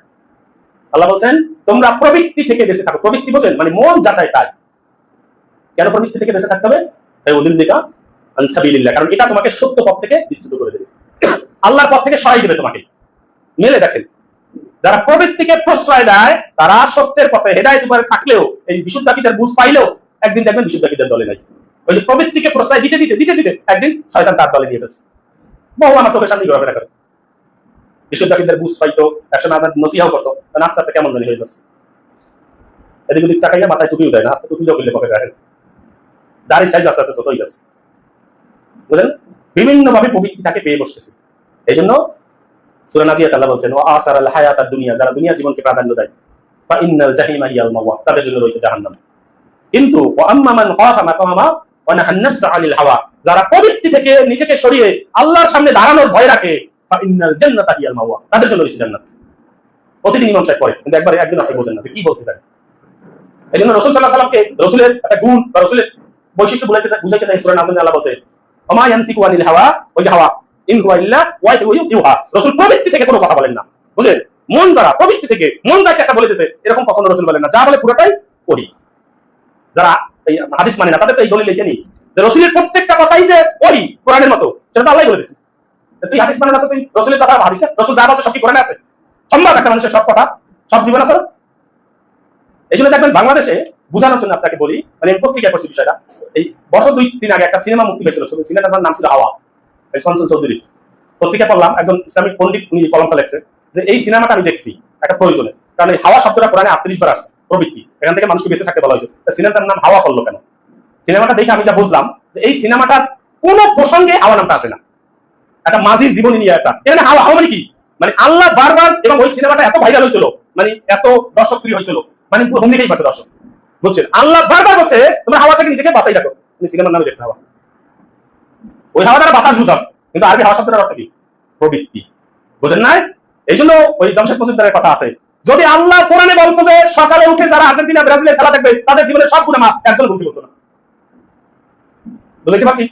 আল্লাহ বলেন তোমরা প্রবৃত্তি থেকে বেঁচে থাকো। প্রবৃত্তি বোঝেন মানে মন যাচাই তাই। কেন প্রবৃত্তি থেকে বেঁচে থাকতে হবে? উযিল্লিকা আন সাবিলিল্লাহ, কারণ এটা তোমাকে সত্য পথ থেকে বিচ্যুত করে দেবে, আল্লাহর পথ থেকে সরাই দেবে তোমাকে। মেলে দেখেন, যারা প্রবৃত্তিকে প্রশ্রয় দেয় তারা সত্যের পথে হেদায়েত উপরে থাকলেও, এই বিশুদ্ধাকিদের বুঝ পাইলেও একদিন দেখবেন বিশুদ্ধাকিদের দলে নাই। ওই যে প্রবৃত্তিকে প্রশ্রয় দিতে দিতে দিতে দিতে একদিন শয়তান তার দলে নিয়ে গেছে। বহু আমার চোখের সামনে ঘোরাফেরা করে, বিশুদ্ধাকিদের বুঝ পাইতো, একসময় আমার নসিহাও করতো, আস্তে আস্তে কেমন জানি হয়ে যাচ্ছে। এদিক ওদিক তাকাইয়া মাথায় টুপিও দেয় না, আস্তে টুপিও খুললে পকেটে রাখেন, দাড়ির সাইজ আস্তে আস্তে ছোট হয়ে যাচ্ছে। বুঝলেন? বিভিন্ন ভাবে প্রবৃত্তি তাকে পেয়ে বসতেছে। এই জন্য সূরা নাজিয়াত আল্লাহ বলেন ওয়া আসারাল হায়াতাদ দুনিয়া, যারা দুনিয়া জীবনকে প্রাধান্য দেয়, ফা ইন্নাল জাহিমা হিয়াল মাওয়া, তাদের জন্য রয়েছে জাহান্নাম। কিন্তু ওয়া আম্মা মান খাফা মাকামা ওয়া নাহান নাফসা আনিল হাওয়া, যারা প্রবৃত্তি থেকে নিজেকে সরিয়ে আল্লাহর সামনে দাঁড়ানোর ভয় রাখে, ফা ইন্নাল জান্নাতা হিয়াল মাওয়া, তাদের জন্য রয়েছে জান্নাত। প্রতিদিন ইমাম সাহেব পড়ে, কিন্তু একদিন আপনি বোঝেন না কি বলছে তারা। এই জন্য রাসূল সাল্লাল্লাহু আলাইহি ওয়াসাল্লামকে রাসূলের একটা গুণ বা রাসূলের বৈশিষ্ট্য বুঝাইতে চাই সূরা নাজমে আল্লাহ বলেছে ওমা ইয়ানতিকু আনিল হাওয়া, ওই যে হাওয়া, ইন হুয়া ইল্লা ওয়াহয়ুন ইউহা। রাসূল প্রবৃত্তি থেকে কোনো কথা বলেন না, বুঝেন? মন দ্বারা প্রবৃত্তি থেকে মন যাচ্ছে একটা বলে দিয়েছে, এরকম কখনো রাসূল বলেন না। যা বলে পুরোটাই করি। যারা এই হাদিস মানে না তাদের তো এই দলিল লিখে নি যে রাসূলের প্রত্যেকটা কথাই যে ওই কোরআনের মতো, সেটা তো আল্লাহই বলে দিয়েছে। তুই হাদিস মানে না তো তুই রাসূলের কথা হাদিস না, রাসূল যা বলছে সব কি কোরআনে আছে? সম্ভব একটা মানুষের সব কথা সব জীবন আছে? এই জন্য দেখবেন বাংলাদেশে বোঝানোর জন্য আপনাকে বলি, মানে আমি পত্রিকায় পড়ছি বিষয়টা। এই বছর 2-3 আগে একটা সিনেমা মুক্তি পেয়েছিল, সিনেমাটার নাম ছিল হাওয়া, সঞ্চল চৌধুরী। পত্রিকা পড়লাম, একজন ইসলামিক পণ্ডিত উনি কলমটা লেখছে যে এই সিনেমাটা আমি দেখছি একটা প্রয়োজনে, কারণ এই হাওয়া শব্দটা কোরআনে 38 বার আসছে, প্রবৃত্তি, এখান থেকে মানুষকে বেঁচে থাকতে বলা হয়েছে। সিনেমাটার নাম হাওয়া করলো কেন? সিনেমাটা দেখে আমি যা বুঝলাম যে এই সিনেমাটার কোন প্রসঙ্গে হাওয়া নামটা আসে না। একটা মাঝির জীবনী নিয়ে একটা, এখানে হাওয়া হাওয়া মানে কি? মানে আল্লাহ বারবার, এবং ওই সিনেমাটা এত ভাইরাল হয়েছিল, মানে এত দর্শক প্রিয় হয়েছিল, মানে হুম দিকেই পাচ্ছে দর্শক, বুঝছেন? আল্লাহ বারবার বলছে তোমরা হাওয়া থেকে নিজেকে বাঁচাই রাখো। সিনেমার নামে দেখছে হাওয়া, ওই হাওয়া দ্বারা বাতাস বুঝাও, কিন্তু আরবি হাওয়া শব্দটার অর্থ কি? প্রবৃত্তি, বুঝেন না? এই জন্য ওই জামশেদ মজুমদারের কথা আছে, যদি আল্লাহ কোরআনে বলতো যে সকালে উঠে যারা আর্জেন্টিনা ব্রাজিলের খেলা দেখবে তাদের জীবনের সব গুনাহ মাফ, একজন ভুলতে হতো না। বুঝতে পারছি?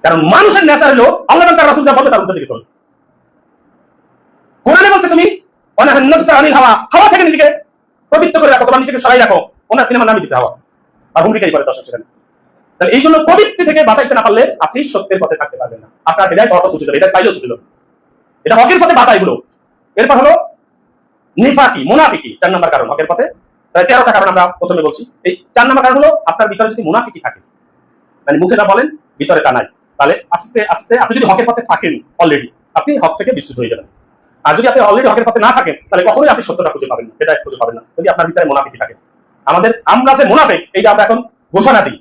কারণ মানুষের নেচার হলো আল্লাহ এবং তার রাসূল যা বলবে তার উল্টো দিকে চলে। কোরআনে বলছে তুমি ওয়ানাহান নাফসা আনিল হাওয়া, হাওয়া থেকে নিজেকে পবিত্র করে রাখো, তোমার নিজেকে সরাই রাখো। ওনার সিনেমার নামই দিছে হাওয়া, আর হুমকিকারী করে দর্শক সেখানে। তাহলে এই জন্য প্রবৃত্তি থেকে বাঁচাইতে না পারলে আপনি সত্যের পথে থাকতে পারবেন না, আপনার হেদায়েত অটো ছুটে যাবে, এটা পাইলেও ছুটে যাবে। এটা হকের পথে বাধা এগুলো। এরপর হলো নিফাকি, মুনাফিকি, 4 নম্বর কারণ হকের পথে। 13টা কারণ আমরা প্রথমে বলছি। এই 4 নম্বর কারণ হলো আপনার ভিতরে যদি মুনাফিকি থাকে, মানে মুখে যা বলেন ভিতরে তা নাই, তাহলে আস্তে আস্তে আপনি যদি হকের পথে থাকেন অলরেডি, আপনি হক থেকে বিচ্যুত হয়ে যাবেন। আর যদি আপনি অলরেডি হকের পথে না থাকেন তাহলে কখনোই আপনি সত্যটা খুঁজে পাবেন না, হেদায়েত খুঁজে পাবেন না, যদি আপনার ভিতরে মুনাফিকি থাকে। আমরা যে মুনাফিক এইটা আমরা এখন ঘোষণা দিই,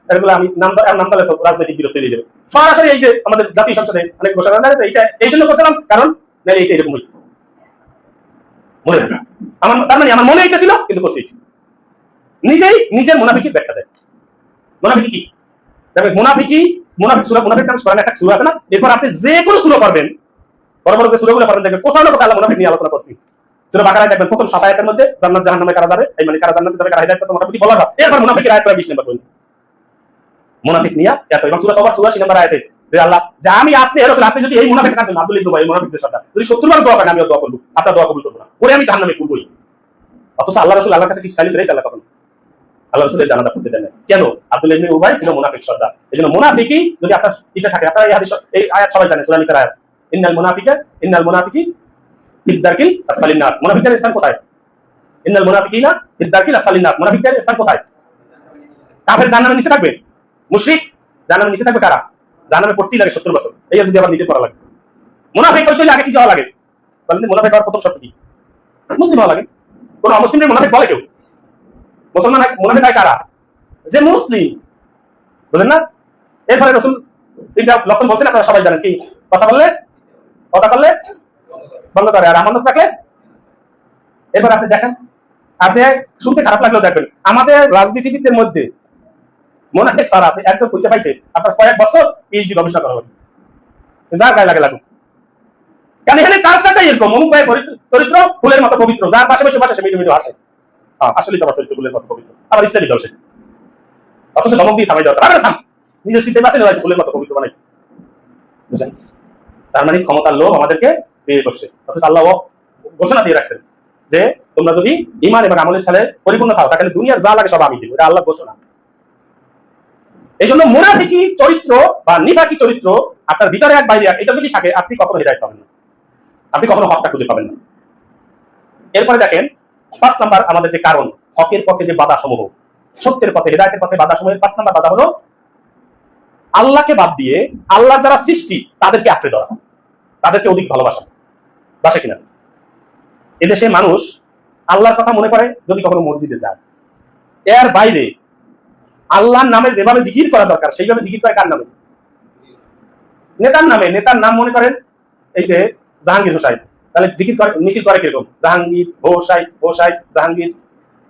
এগুলো আমি নাম তাহলে তো রাজনৈতিক বিরতি নিয়ে যাবে। সরাসরি এই যে আমাদের জাতীয় সংসদে অনেক ঘোষণা দেয়, এইটা এই জন্য করছিলাম কারণ নাহলে এইটা এরকম হইতো মনে রাখা। তার মানে আমার মনে এইটা ছিল কিন্তু করছি, নিজেই নিজের মুনাফিকির ব্যাখ্যা দেয়। মুনাফিকি কি? দেখবেন মুনাফিকি, মুনাফিক নাম কোরআনে একটা সূরা আছে না, এরপর আপনি যে কোনো সূরা করবেন, বড় বড় যে সূরাগুলো পড়বেন দেখবেন কোথাও না কোথাও আল্লাহ মুনাফিক নিয়ে আলোচনা করছি। সূরা বাকারায় দেখবেন প্রথম 7 আয়াতের মধ্যে জান্নাত জাহান্নামে কারা যাবে, এই মানে কারা জান্নাতে যাবে কারা হেদায়েত পাবে মোটামুটি বলা হয়। এরপর মুনাফিকের আয়াত 20 নম্বর পর্যন্ত মুনাফিক নিয়ে এত, এবং সূরা তওবার 84 নম্বর আয়াতে যে আল্লাহ যে আমি আপনি রাসূল আপনি যদি এই মুনাফিক না দেন, আব্দুল ইবনে উবাই মুনাফিকদের সাথে যদি 70 বার দোয়া করেন আমিও দোয়া করব, আপনার দোয়া কবুল করব না, ওরে আমি জাহান্নামে করবই। অথচ আল্লাহ রাসূল আল্লাহর কাছে কি চাইলে ফেরেছে আল্লাহ কখনো? আল্লাহ রাসূলের জানাজা পড়তে দেন না। কেন? আব্দুল্লাহ ইবনে উবাই ছিল মুনাফিক সর্দার। এজন্য মুনাফিকই যদি আপনার ইতে থাকে, আপনারা এই হাদিস এই আয়াত সবাই জানেন, সূরা নিসার আয়াত, ইন্নাল মুনাফিকি ফিদ-দারকিল আসফালিন নাস। মুনাফিকদের স্থান কোথায়? ইন্নাল মুনাফিকিনা ফিদ-দারকিল আসফালিন নাস। মুনাফিকদের স্থান কোথায়? কাফের জাহান্নামের নিচে থাকবে, মুশরিক জাহান্নামের নিচে থাকবে। কারা? জাহান্নামে পড়তেই লাগে 70 বছর, এই যদি আবার নিচে পড়া লাগে। মুনাফিক হইতে হলে আগে কি যাওয়া লাগে বলেন? মুনাফিক হওয়ার প্রথম শর্ত কি? মুসলিম হওয়া লাগে। কোন অমুসলিমের মুনাফিক বলে কেউ? মুসলমান মুনাফিক হয় কারা? যে মুসলিম, বুঝলেন না? এরপরে রাসূল তিনটা লক্ষণ বলছেন, আপনারা সবাই জানেন। কি? কথা করলে বন্ধ করে, আর আমানত রাখলে। এবার আপনি দেখেন, আপনি শুনতে খারাপ লাগলেও দেখবেন, আমাদের রাজনীতিবিদদের মধ্যে মুনাফিক ছাড়া আপনি একজন খুঁজে পাইতে আপনার কয়েক বছর পিএইচডি গবেষণা করা হবে, যার গায়ে লাগে লাগুক। কারণ এখানে কালচারটাই এরকম, অমুক ভাইয়ের চরিত্র ফুলের মতো পবিত্র, যার পাশাপাশি সে মিটু মিটু হাসে। আসলে তো আমার চরিত্র ফুলের মতো পবিত্র, আবার ইসলামী দল সে, অথচ ধমক দিয়ে থামাই দেওয়া, থাম, নিজের সিদ্ধে বাসে নেওয়া ফুলের মতো পবিত্র বানাই। বুঝলেন? তার মানে ক্ষমতার লোভ আমাদেরকে দিয়ে করছে। অথচ আল্লাহ ঘোষণা দিয়ে রাখছেন যে তোমরা যদি ঈমান এবং আমলের সাথে পরিপূর্ণ থাও, তাহলে দুনিয়ার যা লাগে সব আমি দিব। এটা আল্লাহ ঘোষণা। এই জন্য মুনাফিকি চরিত্র বা নিফাকি চরিত্র আপনার ভিতরে এক বাইরে এক, এটা যদি থাকে, আপনি কখনো হিদায়াত পাবেন না, আপনি কখনো হকটা খুঁজে পাবেন না। এরপরে দেখেন 5 নাম্বার আমাদের যে কারণ, হকের পথে যে বাধা সমূহ, সত্যের পথে হিদায়াতের পথে বাধা সমূহের 5 নাম্বার বাধা হলো আল্লাহকে বাদ দিয়ে আল্লাহর যারা সৃষ্টি তাদেরকে আঁকড়ে ধরা, তাদেরকে অধিক ভালোবাসা। বাসে কিনা? এদেশে মানুষ আল্লাহর কথা মনে করে যদি কখনো মসজিদে যায়, এর বাইরে আল্লাহর নামে যেভাবে জিকির করা দরকার সেইভাবে জিকির করে কার নামে? নেতার নামে। নেতার নাম মনে করেন এই যে জাহাঙ্গীর হোসাইন, তাহলে জিকির করে মিছিল করে কিরকম? জাহাঙ্গীর হোসাইন জাহাঙ্গীর।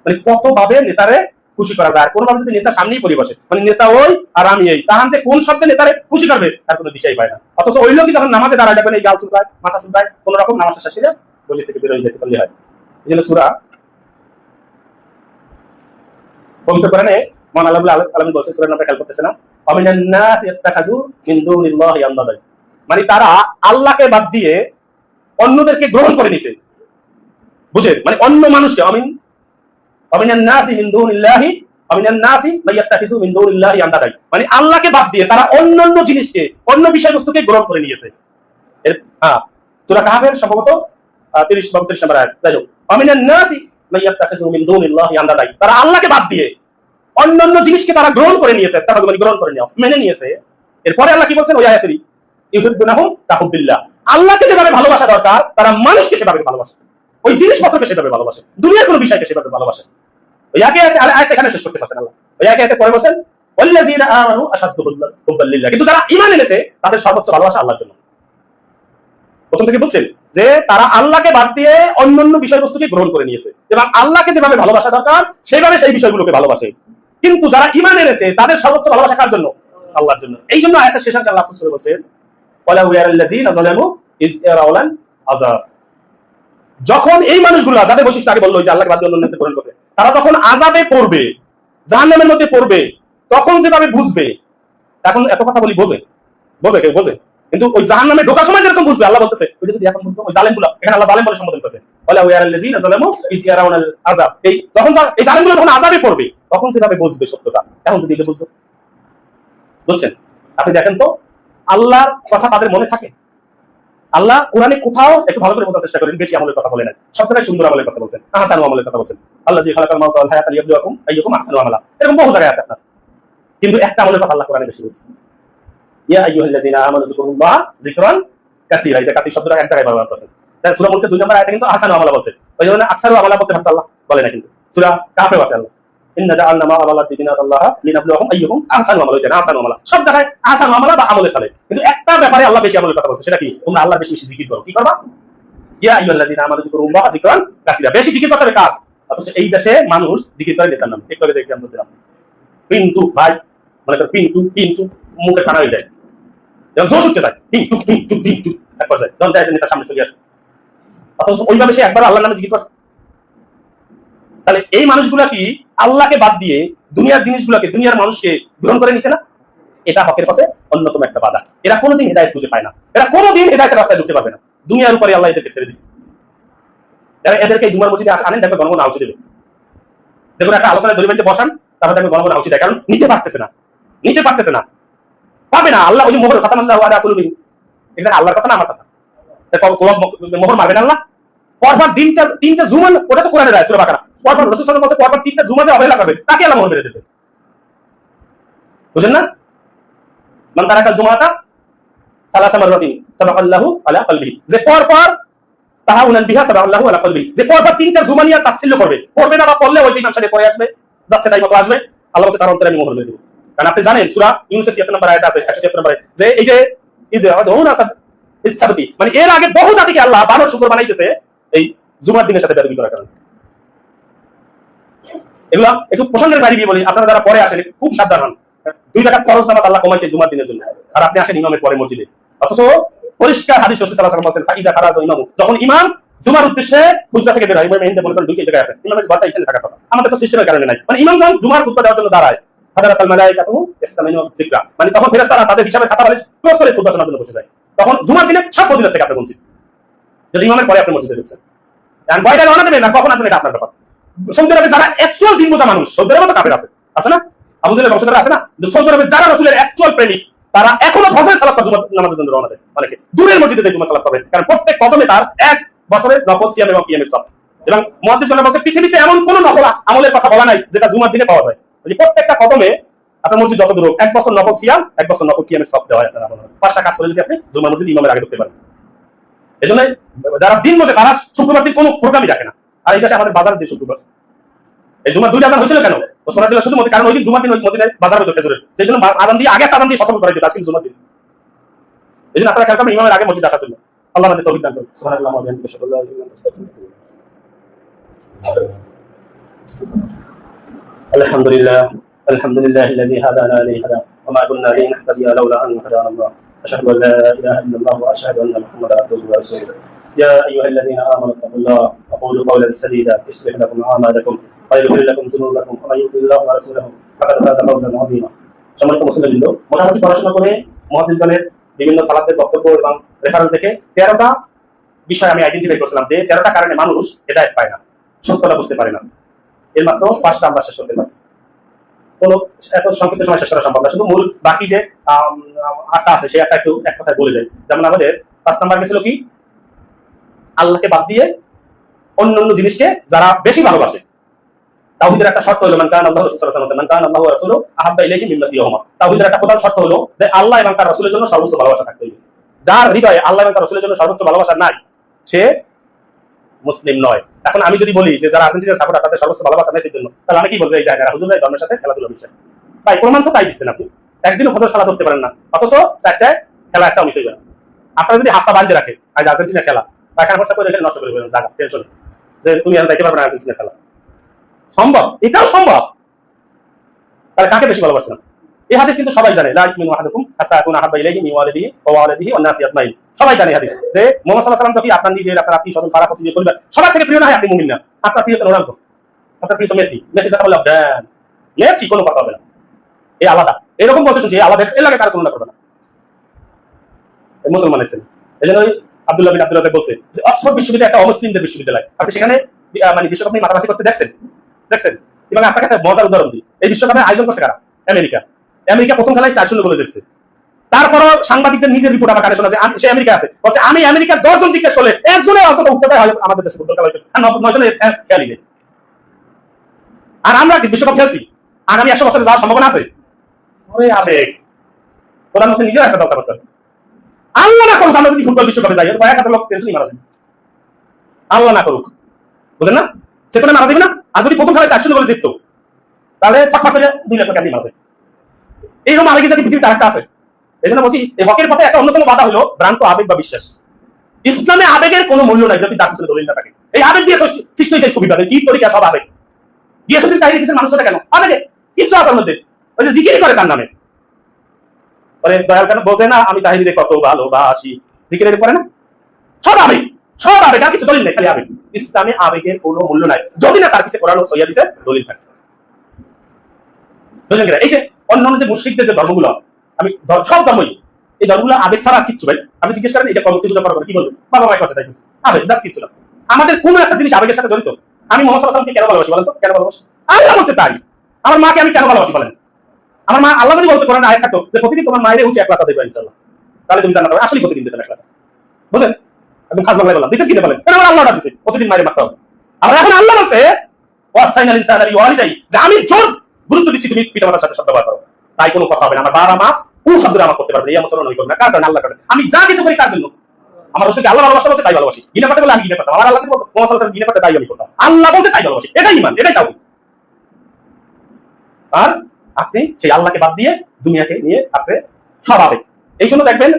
মানে কত ভাবে নেতারে খুশি করা যায়। কোনোভাবে যদি নেতা সামনেই পড়ে বসে, মানে নেতা ওই আর আমি এই, তাহান যে কোন শব্দে নেতারে খুশি করবে তার কোনো দিশাই পায় না। অথচ ওই লোকই যখন নামাজে দাঁড়ায় দেখবেন এই গাল চুলকায়, মাথা চুলকায়, কোন রকম নামাজটা শেষ হলে মসজিদ থেকে বের হয়ে যেতে পারলে হয়। এই জন্য সূরা পবিত্র কোরআনে মহান আল্লাহ আলামিন বলেছেন, সূরা নাম্বার খেয়াল করতেছে না, আমিনান নাস ইয়াত্তাখাযু মিন দুনিল্লাহি আনদাদা। মানে তারা আল্লাহকে বাদ দিয়ে অন্যদেরকে গ্রহণ করে নিছে। বুঝেন? মানে অন্য মানুষকে আমিনান নাসি মিন দুনিল্লাহি আমিনান নাসি মাইয়াত্তাখিযু মিন দুনিল্লাহি আনদাদা, মানে আল্লাহকে বাদ দিয়ে তারা অন্যান্য জিনিসকে, অন্য বিষয়বস্তুকে গ্রহণ করে নিয়েছে। সূরা কাহফের সম্ভবত 30 বা 32 নম্বর আয়াত। যাই হোক, আমিনান নাসি মাইয়াত্তাখিযু মিন দুনিল্লাহি আনদাদা, তারা আল্লাহকে বাদ দিয়ে অন্যান্য জিনিসকে তারা গ্রহণ করে নিয়েছে, তারা মানে গ্রহণ করে নেওয়া, মেনে নিয়েছে। এরপরে আল্লাহ কি বলছেন ওই আয়াতেরই, ইউহিব্বুনাহুম কাহুব্বিল্লাহ, আল্লাহকে যেভাবে ভালোবাসা দরকার তারা মানুষকে সেভাবে ভালোবাসে, ওই জিনিসপত্রকে সেভাবে ভালোবাসে, দুনিয়ার কোনো বিষয়কে সেভাবে ভালোবাসে। ওই আয়াত এখানে শেষ করতে পারতেন আল্লাহ। ওই আয়াতে পরে বলেন ওয়াল্লাযীনা আমানু আশাদ্দু হুব্বান লিল্লাহ, কিন্তু যারা ঈমান এনেছে তাদের সর্বোচ্চ ভালোবাসা আল্লাহর জন্য। প্রথম থেকে বলছেন যে তারা আল্লাহকে বাদ দিয়ে অন্যান্য বিষয়বস্তুকে গ্রহণ করে নিয়েছে এবং আল্লাহকে যেভাবে ভালোবাসা দরকার সেইভাবে সেই বিষয়গুলোকে ভালোবাসে। কিন্তু যারা ঈমান এনেছে তাদের সর্বোচ্চ ভালোবাসা কার জন্য? আল্লাহর জন্য। এই জন্য আয়াতের শেষে আল্লাহ রাসূল বলেছেন ওয়ালা ইয়ারাল্লাযীনা যালামু ইয ইয়ারাউলান আযাব, যখন এই মানুষগুলো যাদের বৈশিষ্ট্য আগে বললো যে আল্লাহকে বাদ দিয়ে অন্যকে গ্রহণ করছে, তারা যখন আযাবে পড়বে, জাহান্নামের মধ্যে পড়বে, তখন যেভাবে বুঝবে, এখন এত কথা বলি বোঝে কেউ বোঝে, কিন্তু ওই জাহান্নামে ঢোকার সময় যেরকম বুঝবে, আল্লাহ বলতেছে ওই যদি এখন বুঝতো ওই জালেমগুলো, এখানে আল্লাহ জালেম বলে সম্বোধন করেছে ওয়ালা ইয়ারাল্লাযীনা যালামু ইয ইয়ারাউনাল আযাব, এই তখন এই জালেমগুলো যখন আযাবে পড়বে তখন যেভাবে বুঝবে সত্যটা, এখন যদি বুঝতো। বুঝছেন? আপনি দেখেন তো আল্লাহর কথা তাদের মনে থাকে। আল্লাহ কোরআনে কোথাও একটু ভালো করে বোঝার চেষ্টা করেন, বেশি আমলের কথা বলে না, সব জায়গায় সুন্দর আমলের কথা বলছেন, আহসানু আমলের কথা বলছেন। আল্লাহ জি খালাকাল মাউতা ওয়াল হায়াতা লিয়াবলুয়াকুম আইয়ুকুম আহসানু আমালা, এরকম বহু জায়গায় আছে আপনার, কিন্তু একটা আমলের কথা আল্লাহ কোরআনে বেশি বলছে, ইয়া আইয়ুহাল্লাযীনা আমানু যিকুরুল্লাহ যিকরান কাসীরা। এই যে কাসীর শব্দটা এক জায়গায় ব্যবহার করেছেন। তাই সূরা মুলকের 2 নম্বর আয়াতে কিন্তু আহসানু আমালা বলছে, ওই জন্য আকসারু আমালা বলতে পারত আল্লাহ বলে না, কিন্তু সূরা কাহফে আছে আল্লাহ ইন্না জাআলনা মা আমালাতি জিনাতাল্লাহ লিনাবলুয়াকুম আইয়ুকুম আহসানু আমালা, এটা আহসানু আমালা সব জায়গায় আহসানু আমালা বা আমলে সালে, কিন্তু একটা ব্যাপারে আল্লাহ বেশি আমলের কথা বলছে, সেটা কি? তোমরা আল্লাহর বেশি বেশি জিকির করো। কি করবা? ইয়া আইয়ুহাল্লাযীনা আমানু যিকুরুল্লাহ যিকরান কাসীরা, বেশি জিকির করতে হবে কার? অথচ এই দেশে মানুষ জিকির করে নেতার নাম। একটু আগে যে এক্সাম্পল দিলাম, পিন্টু ভাই, মনে কর পিন্টু মুখে টানা হয়ে যায়, যখন জোশ উঠতে যায় পিন্টু এক পর্যায়ে যখন দেয় নেতার সামনে চলে আসছে, অথচ ওইভাবে সে একবার আল্লাহর নামে জিকির করছে। তাহলে এই মানুষগুলা কি আল্লাহকে বাদ দিয়ে দুনিয়ার জিনিসগুলোকে, দুনিয়ার মানুষকে গ্রহণ করে নিছে না? এটা হকের পথে অন্যতম একটা বাধা। এরা কোনোদিন হেদায়েত খুঁজে পায় না, এরা কোনোদিন হেদায়েতের রাস্তায় ঢুকতে পারবে না, দুনিয়ার উপরে আল্লাহ এদেরকে ছেড়ে দিচ্ছে। এদেরকে জুমার মসজিদে আনেন, দেখবে গণগণ আউচি দেবে। যে কোনো একটা আলোচনায় দড়ি বাড়িতে বসান, তারপর দেখবে গণগণ আউচি দেয়, কারণ নিতে পারতেছে না, পাবে না। আল্লাহ ওই যে মোহর কথা, আল্লাহ আলা কুলুবিহিম, এটা আল্লাহর কথা না আমার কথা। মোহর মারবেন আল্লাহ? পরপর তিনটা জুমান, ওটা তো কোরআনে সূরা বাকারা, পরপর রাসূল সাল্লাল্লাহু আলাইহি ওয়াসাল্লাম বলছে পরপর 3টা জুমা যে অবহেলা করবে তাকে আল্লাহ মোহর মেরে দেবে। বুঝেন না? মান তারাকাল জুমাতা সালাসা মাররাতিন সাবাকাল্লাহু আলা কলবিহি, যে পরপর তাহাউনান বিহা সাবাকাল্লাহু আলা কলবিহি, যে পরপর 3টা জুমা নিয়ে তাসসিল্য করবে না বা পড়লে ওই যে ইমাম সাহেব পড়ে আসবে, যাচ্ছে তাই মতো আসবে, আল্লাহ বলছে তার অন্তরে আমি মোহর মেরে দেব। কারণ আপনি জানেন সূরা ইউনূসের 76 নম্বর আয়াতে আছে, 176 নম্বর আয়াতে, যে এই যে ইসসাবতি, মানে এর আগে বহু জাতিকে আল্লাহ বানর শুকর বানাইতেছে এই জুমার দিনের সাথে বেয়াদবি করার কারণে। এগুলা একটু প্রসঙ্গের বাইরে গিয়ে বলি, আপনারা যারা পরে আসেন খুব সাবধান হন। 2 টাকা খরচ নামাজ আল্লাহ কমাইছে জুমার দিনের জন্য, আর আপনি আসেন ইমামের পরে মসজিদে, অথচ পরিষ্কার হাদিস রাসূল সাল্লাল্লাহু আলাইহি ওয়াসাল্লাম বলেছেন ফাইজা খারাজা ইমামু, যখন ইমাম জুমার উদ্দেশ্যে হুজরা থেকে বের হয়, ইমাম হিন্দে মনে করেন দুই জায়গায় আছে, ইমামের ঘরটা এখানে থাকার কথা, আমাদের তো সিস্টেমের কারণে নাই, মানে ইমাম যখন জুমার খুতবা দেওয়ার জন্য দাঁড়ায়, হাদারাতাল মালায়েকাতু ইসতামিনু যিকরা, মানে তখন ফেরেশতারা তাদের হিসাবের খাতা বালিশ ক্লোজ করে খুতবা শোনার জন্য বসে যায়। তখন জুমার দিনে সব ফজিলত থেকে আপনি বঞ্চিত, যদি ইমামের পরে আপনি মসজিদে ঢুকছেন। আর বয়টা রওনা দেবেন না কখন আসবেন এটা আপনার ব্যাপার। সৌদি আরবে যারা অ্যাকচুয়াল দিন বোঝা মানুষ, সৌদি আরবে তো কাফের আছে না, আবু জাহেলের বংশধর আছে না, সৌদি আরবে যারা রাসূলের অ্যাকচুয়াল প্রেমিক তারা এখনো ফজরের সালাত জুমার নামাজের জন্য রওনা দেয়, অনেকে দূরের মসজিদে যায় জুমার সালাত করবে, কারণ প্রত্যেক কদমে তার 1 বছরের নফল সিয়াম এবং কিয়ামের সওয়াব। এবং মুহাদ্দিসগণ বলেন পৃথিবীতে এমন কোন নফল আমলের কথা বলা নাই যেটা জুমার দিনে পাওয়া যায়। যে প্রত্যেকটা কদমে আপনার মসজিদ যত দূর হোক 1 বছর নফল সিয়াম, 1 বছর নফল কিয়ামের সওয়াব দেওয়া হয় আপনার আমলে। 5টা কাজ করে যদি আপনি জুমার মসজিদ ইমামের আগে ঢুকতে পারেন। এজন্য যারা দিন বোঝে তারা শুক্রবার দিন কোনো প্রোগ্রামই রাখে না। আর এই দেশে আমাদের বাজার দিয়ে শুক্রবার এই জুমার 2টা আযান হয়েছিল কেন? ও সোনা দিলা শুধু মধ্যে, কারণ ওই দিন জুমার দিন ওই মদিনায় বাজার হতো খেজুরের, সেই জন্য আযান দিয়ে আগে একটা আযান দিয়ে সতর্ক করে দিত আজকে জুমার দিন। এই জন্য আপনারা খেয়াল করবেন ইমামের আগে মসজিদ আসার জন্য। আল্লাহ আমাদের তৌফিক দান করুন। সুবহানাল্লাহি ওয়া বিহামদিহি আশহাদু আল্লা ইলাহা ইল্লা আনতা আস্তাগফিরুকা। আলহামদুলিল্লাহ আলহামদুলিল্লাহিল্লাযী হাদানা লিহাদা ওয়া মা কুন্না লিনাহতাদিয়া লাউলা আন হাদানা আল্লাহ। আশহাদু আল্লা ইলাহা ইল্লাল্লাহ ওয়া আশহাদু আন্না মুহাম্মাদান আবদুহু ওয়া রাসূলুহু। ইয়া আইয়ুহাল্লাযীনা আমানু তাকুল্লাহ ওয়া কুলু কাওলান সাদীদা ইসলিহ লাকুম আ'মালাকুম ওয়া ইয়াগফির লাকুম যুনুবাকুম ওয়া মান ইউতি'ল্লাহা ওয়া রাসূলাহু ফাকাদ ফাযা ফাওজান আযীমা। সম্মানিত মুসলিমবৃন্দ, মোটামুটি পড়াশোনা করে মুহাদ্দিসগণের বিভিন্ন সালাতের বক্তব্য এবং রেফারেন্স দেখে 13টা বিষয় আমি আইডেন্টিফাই করছিলাম যে 13টা কারণে মানুষ হেদায়েত পায় না, সত্যটা বুঝতে পারে না। এর মাত্র 5টা আমরা শেষ করতে পারছি। কোনো এত সংক্ষিপ্ত সময় শেষ করা সম্ভব না, শুধু মূল বাকি যে 8টা আছে সেই 8টা একটু এক কথায় বলে যাই। যেমন আমাদের 5 নাম্বার গেছিল কি, আল্লাহকে বাদ দিয়ে অন্য জিনিসকে যারা বেশি ভালোবাসে। তাওহীদের একটা শর্ত হলো মান কানা আল্লাহু রাসূলুহু সাল্লাল্লাহু আলাইহি ওয়াসাল্লাম, মান কানা আল্লাহু ওয়া রাসূলুহু আহাব্বা ইলাইহি মিম্মা সিওয়াহুমা। তাওহীদের একটা প্রধান শর্ত হলো যে আল্লাহ এবং তার রাসূলের জন্য সর্বোচ্চ ভালোবাসা থাকতে হবে। যার হৃদয়ে আল্লাহ এবং তার রাসূলের জন্য সর্বোচ্চ ভালোবাসা নাই সে মুসলিম নয়। এখন আমি যদি বলি যে যারা আর্জেন্টিনার সাপোর্টার তাদের সর্বোচ্চ ভালোবাসা মেসির জন্য, তাহলে আমি কি বলবো? এই জায়গায় হুজুর ভাই ধর্মের সাথে খেলাধুলা মিশে, তাই প্রমাণ তো তাই দিচ্ছেন আপনি। একদিনও ফজর সালাত করতে পারেন না, অথচ 4টায় খেলা একটা মিস হয়ে যাবে। আপনারা যদি হাতটা বাঁধতে রাখে আজ আর্জেন্টিনা খেলা, পায়খানা খরচা করে নষ্ট করে ফেলেন জায়গা টেনশন, যে তুমি আর যাইতে পারবে না আর্জেন্টিনা খেলা, সম্ভব? এটাও সম্ভব। তাহলে কাকে বেশি ভালোবাসছে না? এই হাদিস কিন্তু সবাই জানে, লা ইউমিনু আহাদুকুম হাত্তা আকুনা আহাব্বা ইলাইহি মিন ওয়ালিদিহি ওয়া ওয়ালিদিহি ওয়ান নাসি আজমাইন। সবাই জানে হাদিস যে মুহাম্মদ সাল্লাল্লাহু আলাইহি ওয়াসাল্লাম যখন আপনার নিজের আপনার আত্মীয় স্বজন পাড়া প্রতিবেশী পরিবার সবার থেকে প্রিয় না হয় আপনি মুমিন না, আপনার প্রিয় তো রোনালদো, আপনার প্রিয় তো মেসি, মেসি কথা বললে দেন মেসি কোনো কথা হবে না, এই আলাদা। এরকম বলতে শুনছি আলাদা এর লাগে কার তুলনা করবে না, মুসলমানের ছেলে। এই জন্য আব্দুল্লাহ বিন আব্দুল রাজ্জাক বলছে যে অক্সফোর্ড বিশ্ববিদ্যালয় একটা অমুসলিমদের বিশ্ববিদ্যালয়, আপনি সেখানে মানে বিশ্বকাপ নিয়ে মাতামাতি করতে দেখছেন? এবং আপনাকে একটা মজার উদাহরণ দিই, এই বিশ্বকাপের আয়োজন করছে কারা? আমেরিকা প্রথম খেলায় 4-0 গোলে জিতছে। তারপরও সাংবাদিকদের নিজের রিপোর্ট আমার কানে শোনা যে সে আমেরিকা আছে, বলছে আমি আমেরিকার 10 জন জিজ্ঞেস করলে একজনের অন্তত উত্তরটা হয় আমাদের দেশে ফুটবল খেলা হইতেছে, আর 9 জনের খেয়ালি নেই। আর আমরা বিশ্বকাপ খেলছি, আগামী 100 বছরে যাওয়ার সম্ভাবনা আছে? ওরে আবেগ, ওদের মধ্যে নিজের একটা দলসা করতে হবে। আল্লাহ না করুক আমরা যদি ফুটবল বিশ্বকাপে যাই, 1000 লোক টেনশনই মারা যাবে, আল্লাহ না করুক, বুঝলেন না? সেখানে মারা যাবে না। আর যদি প্রথম খেলায় 4-0 গোলে জিততো তাহলে ছক্কা করে 2 লাখ টাকা দিয়ে মারা যাবে। এইরকম আবেগে যদি পৃথিবীতে আরেকটা আছে। এই জন্য বলছি এই হকের পথে একটা অন্যতম বাধা হলো ভ্রান্ত আবেগ বা বিশ্বাস। ইসলামে আবেগের কোনো মূল্য নাই যদি তার পিছনে দলিল না থাকে। এই আবেগ দিয়ে সৃষ্টি হয়েছে সুবিধা, কি তরিকা সব আবেগ দিয়ে শুধু তাই পিছনে মানুষটা কেন আবেগে কিছু আসার মধ্যে ওই যে জিকির করে তার নামে, পরে দয়াল কেন বোঝে না আমি তাহিরে কত ভালোবাসি, জিকিরের পরে না সব আবেগ, সব আবেগ, আর কিছু দলিল নেই, খালি আবেগ। ইসলামে আবেগের কোনো মূল্য নাই যদি না তার পিছনে কোরআন ও সহিহ দলিল থাকে। বুঝলেন কিনা? এই যে অন্যান্য যে মুশরিকদের যে ধর্মগুলো, আমি সব ধর্মই এই ধর্মগুলো আবেগ ছাড়া কিচ্ছু ভাই। আপনি জিজ্ঞেস করেন এটা কর্মতি পূজা করবেন, কি বলবেন? বাবা মায়ের কাছে তাই আবেগ জাস্ট কিছু না। আমাদের কোন একটা জিনিস আবেগের সাথে জড়িত। আমি মোহাম্মদ সাল্লাল্লাহু আলাইহি ওয়াসাল্লামকে কেন ভালোবাসি বলেন তো? কেন ভালোবাসি? আল্লাহ বলছে তাই। আমার মাকে আমি কেন ভালোবাসি বলেন? আমার মা, আল্লাহ যদি বলতে কোরআনে আয়াত থাকতো যে প্রতিদিন তোমার মায়ের উঁচু এক ক্লাস আদায় করবে ইনশাআল্লাহ, তাহলে তুমি জান্নাত পাবে। আসলে প্রতিদিন দিতেন এক ক্লাস, বুঝলেন? একদম খাস বাংলায় বললাম, দিতেন কি বলেন? এটা আমার আল্লাহটা দিছে, প্রতিদিন মায়ের মারতে হবে। আবার এখন আল্লাহ বলছে ওয়াসাইনাল ইনসানা লিওয়ালিদাই, যে আমি জোর গুরুত্ব দিচ্ছি তুমি পিতামাতার সাথে সদ্ব্যবহার করো, তাই কোনো কথা হবে না। আমার বাবা মা কোন শব্দ আমার করতে পারবে, এই আচরণ আমি করব না। কার কারণে? আল্লাহ কারণে। আমি যা কিছু করি কার জন্য? আমার রাসূলকে আল্লাহ ভালোবাসা বলছে তাই ভালোবাসি, ঘৃণা করতে বলে আমি ঘৃণা করতাম। আমার আল্লাহকে বলতো মুহাম্মদ সাল্লাল্লাহু আলাইহি ওয়াসাল্লাম ঘৃণা করতে তাই আমি করতাম, আল্লাহ বলতে তাই ভালোবাসি। এটাই ঈমান, এটাই তাওহীদ। আর আপনি সেই আল্লাহকে বাদ দিয়ে দুনিয়াকে নিয়ে আপনি সব আবেগ। এই জন্য দেখবেন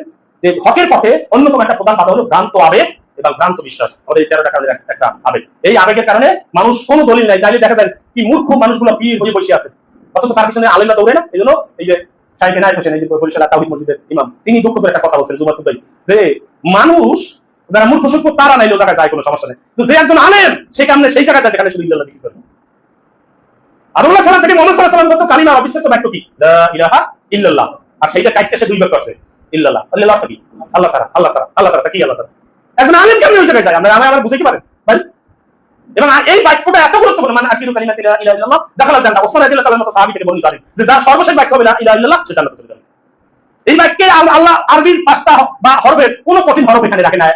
যে হকের পথে অন্যতম একটা প্রধান বাধা হলো ভ্রান্ত আবেগ এবং ভ্রান্ত বিশ্বাস। আমাদের এই 13টা কারণের একটা আবেগ। এই আবেগের কারণে মানুষ কোনো দলিল নাই, তাইলে দেখা যায় কি মূর্খ মানুষগুলো পীর হয়ে বসে আছে, অথচ তার পিছনে আলেমরা দৌড়ে না। এই জন্য এই যে সাহেব এনায়েত হোসেন, এই যে বরিশাল তাওহীদ মসজিদের ইমাম, তিনি দুঃখ করে একটা কথা বলছেন জুমার খুতবায়, যে মানুষ যারা মূর্খ সূক্ষ্ম তারা নাইলো জায়গায় যায় কোনো সমস্যা নেই, তো যে একজন আলেম সেই কারণে সেই জায়গায় যায় যেখানে শুধু ইল্লাল্লাহ জিকির করবে। আদমুল্লাহ সালাম থেকে মুহাম্মদ সাল্লাল্লাহু আলাইহি ওয়াসাল্লাম বলতো কালিমার অবিচ্ছেদ্য বাক্য কি? লা ইলাহা ইল্লাল্লাহ। আর সেইটা কাটতে সে দুই বাক্য আছে, ইল্লাল্লাহ। আল্লাহ কি? আল্লাহ ছাড়া, আল্লাহ ছাড়া, আল্লাহ ছাড়া কি? আল্লাহ ছাড়া। একজন আলেম কেমন ওই জায়গায় যায়? আমরা বুঝাইতে পারেন ভাই? এবং এই বাক্যটা এত গুরুত্বপূর্ণ, মানে আখিরু কালিমাতি লা ইলাহা ইল্লাল্লাহ দাখালাল জান্নাহ। ওসমান রাদিয়াল্লাহু তাআলার মতো সাহাবী থেকে বর্ণিত আছে যে যার সর্বশেষ বাক্য হবে লা ইলাহা ইল্লাল্লাহ সে জান্নাতে চলে যাবে। এই বাক্যে আল্লাহ আরবির 5টা বা হরফের কোনো কঠিন হরফ এখানে রাখে না।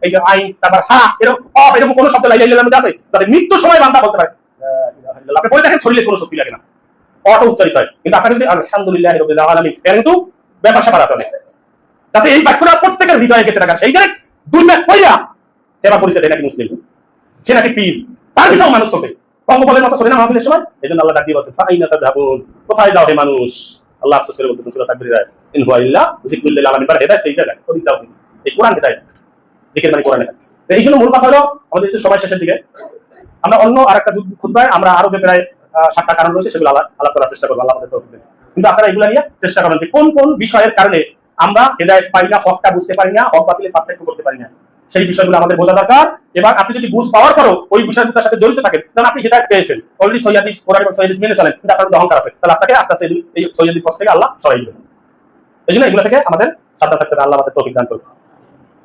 এই যে আইন, তারপর হা, এরকম অফ, এরকম কোনো শব্দ লা ইলাহা ইল্লাল্লাহর মধ্যে আছে যাতে মৃত্যুর সময় বান্দা বলতে পারে লা ইলাহা ইল্লাল্লাহ। আপনি পড়ে দেখেন শরীরে কোনো শক্তি লাগে না, অটো উচ্চারিত হয়। কিন্তু আপনার যদি আলহামদুলিল্লাহি রাব্বিল আলামিন, এর কিন্তু ব্যাপার স্যাপার আছে অনেক, যাতে এই বাক্যটা প্রত্যেকের হৃদয়ে গেঁথে রাখা। সেইখানে দুই বাক্য কইরা এবার পরিচয় দেয় নাকি মুসলিম, সে নাকি পীর, তার পিছনে মানুষ চলে পঙ্গপালের মতো চলে না মাহফিলের সময়। এই জন্য আল্লাহ ডাক দিয়ে বলছে ফাইনা তাযাবুন, কোথায় যাও হে মানুষ? আল্লাহ আফসোস করে বলতেছেন সূরা তাকবীর আয়াত, ইন হুয়া ইল্লা যিকরুল লিল আলামিন। মানে হেদায়েত এই জায়গায় ওই যাও, এই কোরআন হেদায়েত, জিকির মানে কোরআন হেদায়েত। এই জন্য মূল কথা হলো আমাদের যে সময় শেষের দিকে আমরা অন্য আরেকটা খুতবায় আমরা আরো যে প্রায় 7টা কারণ রয়েছে সেগুলো আলাপ করার চেষ্টা করবো, আল্লাহ আমাদের তৌফিক দেন। কিন্তু আপনারা এগুলো নিয়ে চেষ্টা করেন যে কোন কোন বিষয়ের কারণে আমরা হেদায়েত পাই না, হকটা বুঝতে পারি না, হক বাতিলের পার্থক্য করতে পারি না, সেই বিষয়গুলো আমাদের বোঝা দরকার। এবং আপনি যদি বুঝ পাওয়ার পরও ওই বিষয়গুলোর সাথে জড়িত থাকেন, তাহলে আপনি হেদায়েত পেয়েছেন, অলরেডি সহিহ কোরআন এবং সহিহ মেনে চলেন, কিন্তু আপনার অহংকার আছে, তাহলে আপনাকে আস্তে আস্তে এই সহিহ পথ থেকে আল্লাহ সরাই দিবেন। এই জন্য এগুলো থেকে আমাদের সাবধান থাকতে হবে। আল্লাহ আমাদের তৌফিক দান করুন।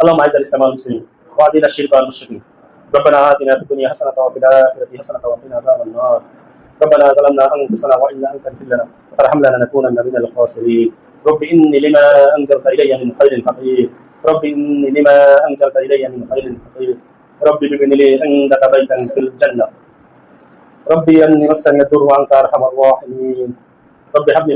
আল্লাহুম্মা আইজ্জিল ইসলাম ওয়াল মুসলিমিন ওয়া আজিল আশ-শিরকা ওয়াল মুশরিকিন। ربنا آتنا في الدنيا حسنة وفي الآخرة حسنة وقنا عذاب النار. ربنا ظلمنا أنفسنا وإن لم تغفر لنا وترحمنا لنكونن من الخاسرين. رب إني لما أنزلت إلي من خير فقير. رب إني لما أنزلت إلي من خير فقير. رب ابن لي عندك بيتا في الجنة. ربي أني مسني الضر وأنت أرحم الراحمين. رب هب لي